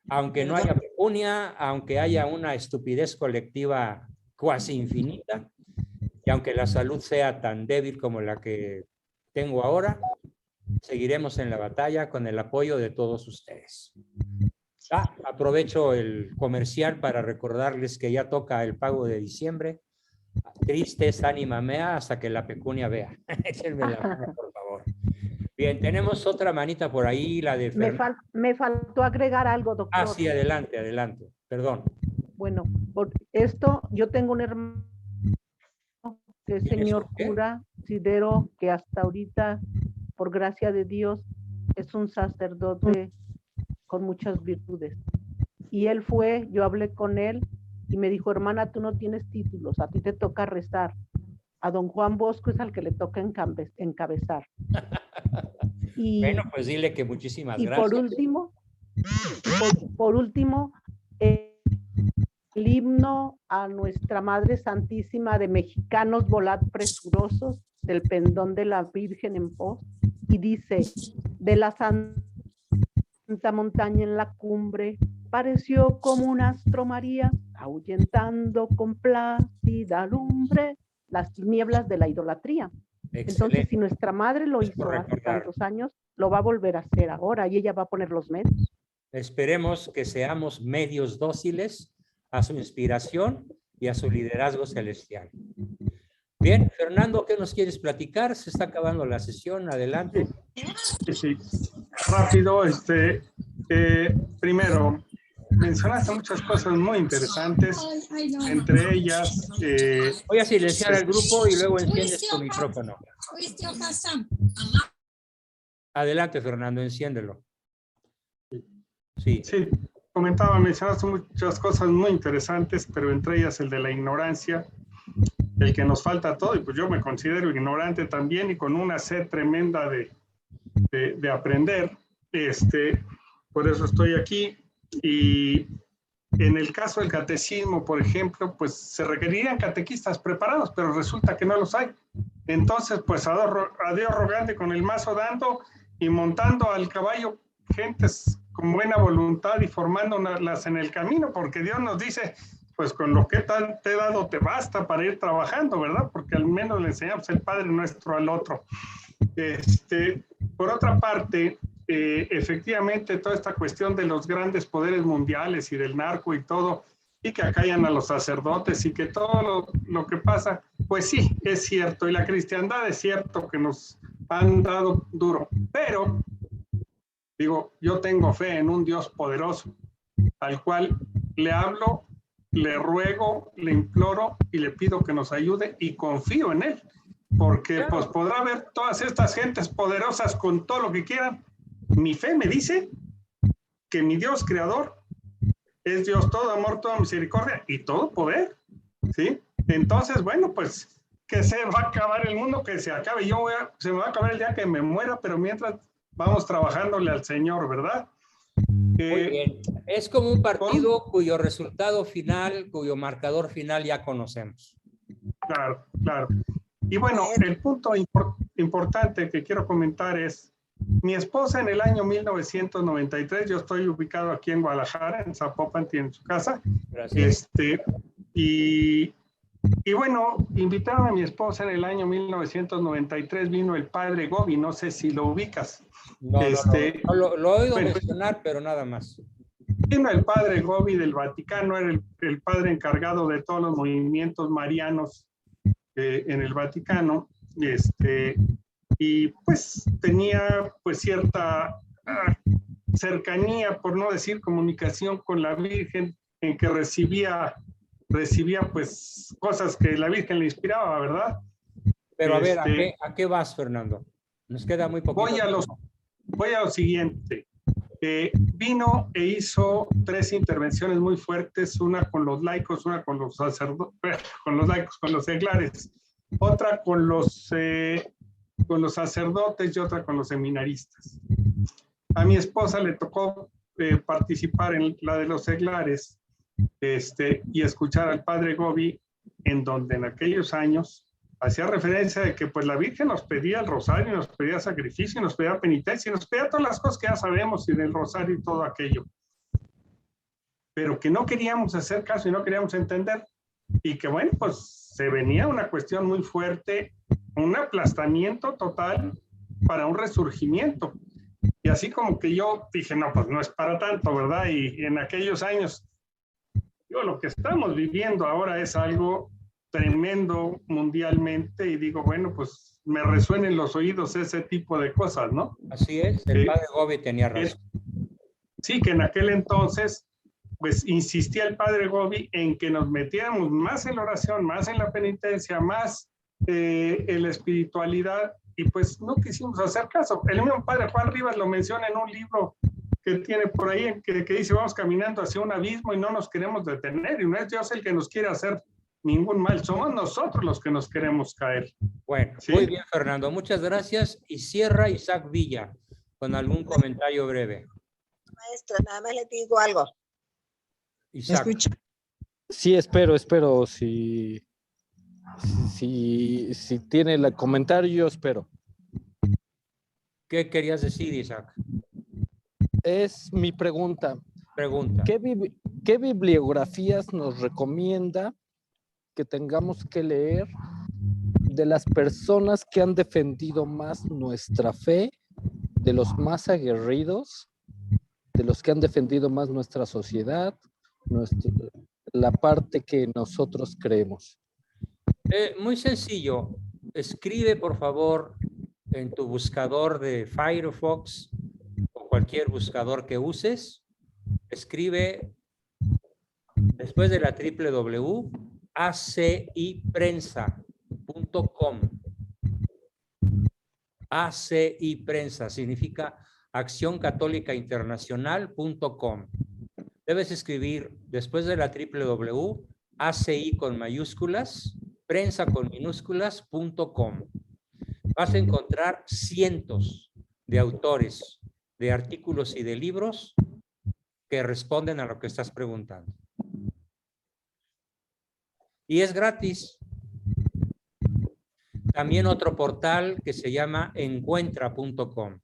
Aunque no haya pecunia, aunque haya una estupidez colectiva cuasi infinita, y aunque la salud sea tan débil como la que tengo ahora, seguiremos en la batalla con el apoyo de todos ustedes. Aprovecho el comercial para recordarles que ya toca el pago de diciembre. Tristes ánima mea hasta que la pecunia vea. Échenme la mano, por favor. Bien, tenemos otra manita por ahí, la de... Me faltó agregar algo, doctor. Sí, adelante, adelante. Perdón. Bueno, por esto yo tengo un hermano que es señor cura Sidero, que hasta ahorita, por gracia de Dios, es un sacerdote con muchas virtudes. Y él fue, yo hablé con él y me dijo, hermana, tú no tienes títulos, a ti te toca rezar. A don Juan Bosco es al que le toca encabezar. Y, bueno, pues dile que muchísimas gracias. Por último, el himno a nuestra Madre Santísima de Mexicanos volad presurosos, del pendón de la Virgen en pos, y dice, de la santa montaña en la cumbre, pareció como un astro María, ahuyentando con plácida lumbre las tinieblas de la idolatría. Entonces, Excelente. si nuestra madre lo Gracias por hizo hace recordar. tantos años, lo va a volver a hacer ahora y ella va a poner los medios. Esperemos que seamos medios dóciles a su inspiración y a su liderazgo celestial. Bien, Fernando, ¿qué nos quieres platicar? Se está acabando la sesión, adelante. Sí. Rápido, primero, mencionaste muchas cosas muy interesantes, entre ellas... Voy a silenciar al grupo y luego enciendes tu micrófono. Adelante, Fernando, enciéndelo. Sí. Sí, mencionaste muchas cosas muy interesantes, pero entre ellas el de la ignorancia, el que nos falta todo, y pues yo me considero ignorante también y con una sed tremenda de aprender. Por eso estoy aquí. Y en el caso del catecismo, por ejemplo, pues se requerirían catequistas preparados, pero resulta que no los hay. Entonces, pues a Dios rogante con el mazo dando y montando al caballo gentes con buena voluntad y formándolas en el camino, porque Dios nos dice, pues con lo que te he dado te basta para ir trabajando, ¿verdad? Porque al menos le enseñamos el Padre Nuestro al otro. Por otra parte, efectivamente, toda esta cuestión de los grandes poderes mundiales y del narco y todo, y que acallan a los sacerdotes y que todo lo que pasa, pues sí, es cierto, y la cristiandad es cierto que nos han dado duro, pero, digo, yo tengo fe en un Dios poderoso, al cual le hablo, le ruego, le imploro y le pido que nos ayude y confío en él, porque pues podrá haber todas estas gentes poderosas con todo lo que quieran. Mi fe me dice que mi Dios creador es Dios todo amor, toda misericordia y todo poder, ¿sí? Entonces, bueno, pues que se va a acabar el mundo, que se acabe. Se me va a acabar el día que me muera, pero mientras vamos trabajándole al Señor, ¿verdad? Muy bien. Es como un partido cuyo resultado final, cuyo marcador final ya conocemos. Claro, claro. Y bueno, el punto importante que quiero comentar es, mi esposa en el año 1993, yo estoy ubicado aquí en Guadalajara, en Zapopan, tiene su casa. Gracias. Y bueno, invitaron a mi esposa en el año 1993, vino el padre Gobi, no sé si lo ubicas. No, lo he oído mencionar, pero nada más. Vino el padre Gobi del Vaticano, era el padre encargado de todos los movimientos marianos en el Vaticano, y pues tenía pues cierta cercanía, por no decir comunicación con la Virgen, en que recibía pues cosas que la Virgen le inspiraba, ¿verdad? Pero a ver, ¿a qué vas, Fernando? Nos queda muy poquito. Voy a lo siguiente. Vino e hizo 3 intervenciones muy fuertes, una con los laicos, una con los sacerdotes, con los laicos, con los seglares, otra con los sacerdotes y otra con los seminaristas. A mi esposa le tocó participar en la de los seglares y escuchar al padre Gobi, en donde en aquellos años hacía referencia de que pues la Virgen nos pedía el rosario, nos pedía sacrificio, nos pedía penitencia, nos pedía todas las cosas que ya sabemos y del rosario y todo aquello. Pero que no queríamos hacer caso y no queríamos entender. Y que bueno, pues se venía una cuestión muy fuerte, un aplastamiento total para un resurgimiento. Y así como que yo dije, no, pues no es para tanto, ¿verdad? Y en aquellos años, lo que estamos viviendo ahora es algo tremendo mundialmente y digo, bueno, pues me resuena en los oídos ese tipo de cosas, ¿no? Así es, el padre Gobi tenía razón. Sí, que en aquel entonces, pues insistía el padre Gobi en que nos metiéramos más en la oración, más en la penitencia, más en la espiritualidad, y pues no quisimos hacer caso. El mismo padre Juan Rivas lo menciona en un libro que tiene por ahí, que dice, vamos caminando hacia un abismo y no nos queremos detener, y no es Dios el que nos quiere hacer ningún mal, somos nosotros los que nos queremos caer. Bueno, ¿sí? Muy bien, Fernando, muchas gracias. Y cierra Isaac Villa con algún comentario breve. Maestro, nada más le digo algo. Isaac. ¿Me escucha? Sí, espero, si tiene el comentario, espero. ¿Qué querías decir, Isaac? Es mi pregunta. Pregunta. ¿Qué ¿qué bibliografías nos recomienda que tengamos que leer de las personas que han defendido más nuestra fe, de los más aguerridos, de los que han defendido más nuestra sociedad, la parte que nosotros creemos? Muy sencillo. Escribe, por favor, en tu buscador de Firefox o cualquier buscador que uses, escribe después de la www, aciprensa.com. aciprensa significa Acción Católica Internacional.com. Debes escribir después de la www, ACI con mayúsculas, prensa con minúsculas.com. Vas a encontrar cientos de autores, de artículos y de libros que responden a lo que estás preguntando. Y es gratis. También otro portal que se llama encuentra.com.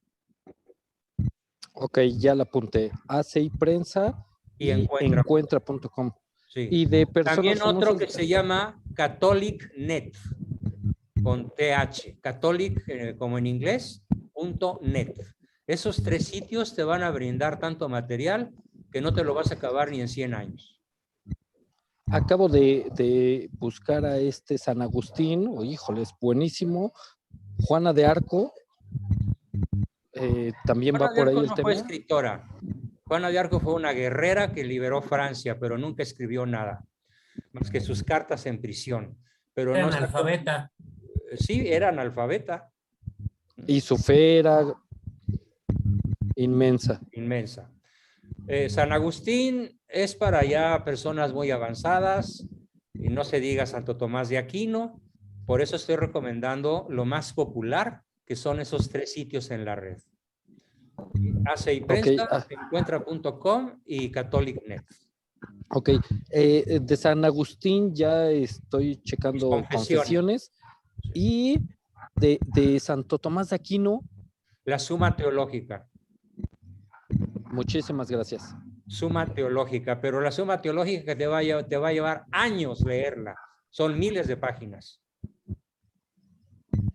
Ok, ya la apunté. ACI Prensa y encuentra.com. Sí. Y de personas También otro famosas que se llama CatholicNet, con TH, Catholic como en inglés, .net. Esos 3 sitios te van a brindar tanto material que no te lo vas a acabar ni en 100 años. Acabo de buscar a San Agustín, híjole, es buenísimo. Juana de Arco, también Juana va de por ahí Arco el no tema. fue escritora. Juana de Arco fue una guerrera que liberó Francia, pero nunca escribió nada, más que sus cartas en prisión. Pero Era no analfabeta. Sí, era analfabeta. Y su fe era inmensa. Inmensa. San Agustín es para ya personas muy avanzadas, y no se diga Santo Tomás de Aquino. Por eso estoy recomendando lo más popular, que son esos 3 sitios en la red. ACI Prensa, encuentra.com y CatholicNet. Ok, de San Agustín ya estoy checando confesiones. Y de Santo Tomás de Aquino. La Suma Teológica. Muchísimas gracias. Suma Teológica, pero la Suma Teológica te va a llevar años leerla. Son miles de páginas.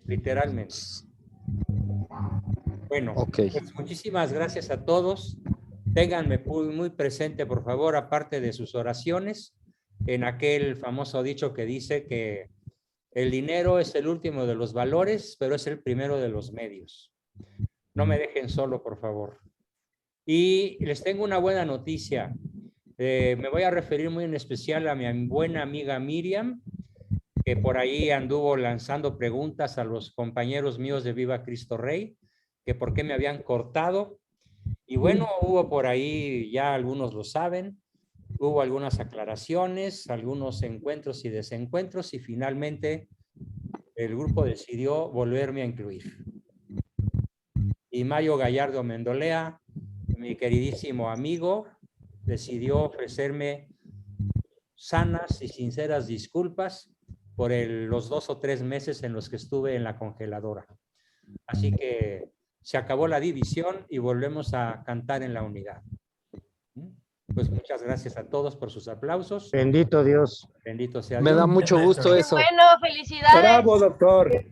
Literalmente. Bueno, pues muchísimas gracias a todos. Ténganme muy presente, por favor, aparte de sus oraciones, en aquel famoso dicho que dice que el dinero es el último de los valores, pero es el primero de los medios. No me dejen solo, por favor. Y les tengo una buena noticia. Me voy a referir muy en especial a mi buena amiga Miriam, que por ahí anduvo lanzando preguntas a los compañeros míos de Viva Cristo Rey, que por qué me habían cortado. Y bueno, hubo por ahí, ya algunos lo saben, hubo algunas aclaraciones, algunos encuentros y desencuentros, y finalmente el grupo decidió volverme a incluir. Y Mayo Gallardo Mendolea, mi queridísimo amigo, decidió ofrecerme sanas y sinceras disculpas por los 2 o 3 meses en los que estuve en la congeladora. Así que se acabó la división y volvemos a cantar en la unidad. Pues muchas gracias a todos por sus aplausos. Bendito Dios. Bendito sea Me Dios. da mucho gusto eso. Bueno, felicidades. Bravo, doctor.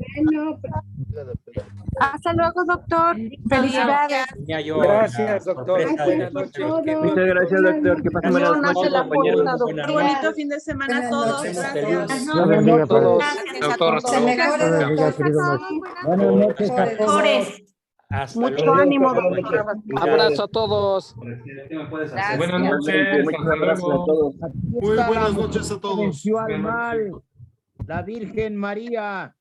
Hasta luego, doctor. Felicidades. Gracias, doctor. Buenas noches. Muchas gracias, doctor. Que pasen buenas noches, compañeros. Qué bonito fin de semana a todos. Gracias. Dios bendiga a todos. Doctor, se mejore, doctor. Buenas noches a todos. Mucho ánimo, doctor. Abrazo a todos. Buenas noches. Muchas gracias a todos. Muy buenas noches a todos. Venció al mal. La Virgen María.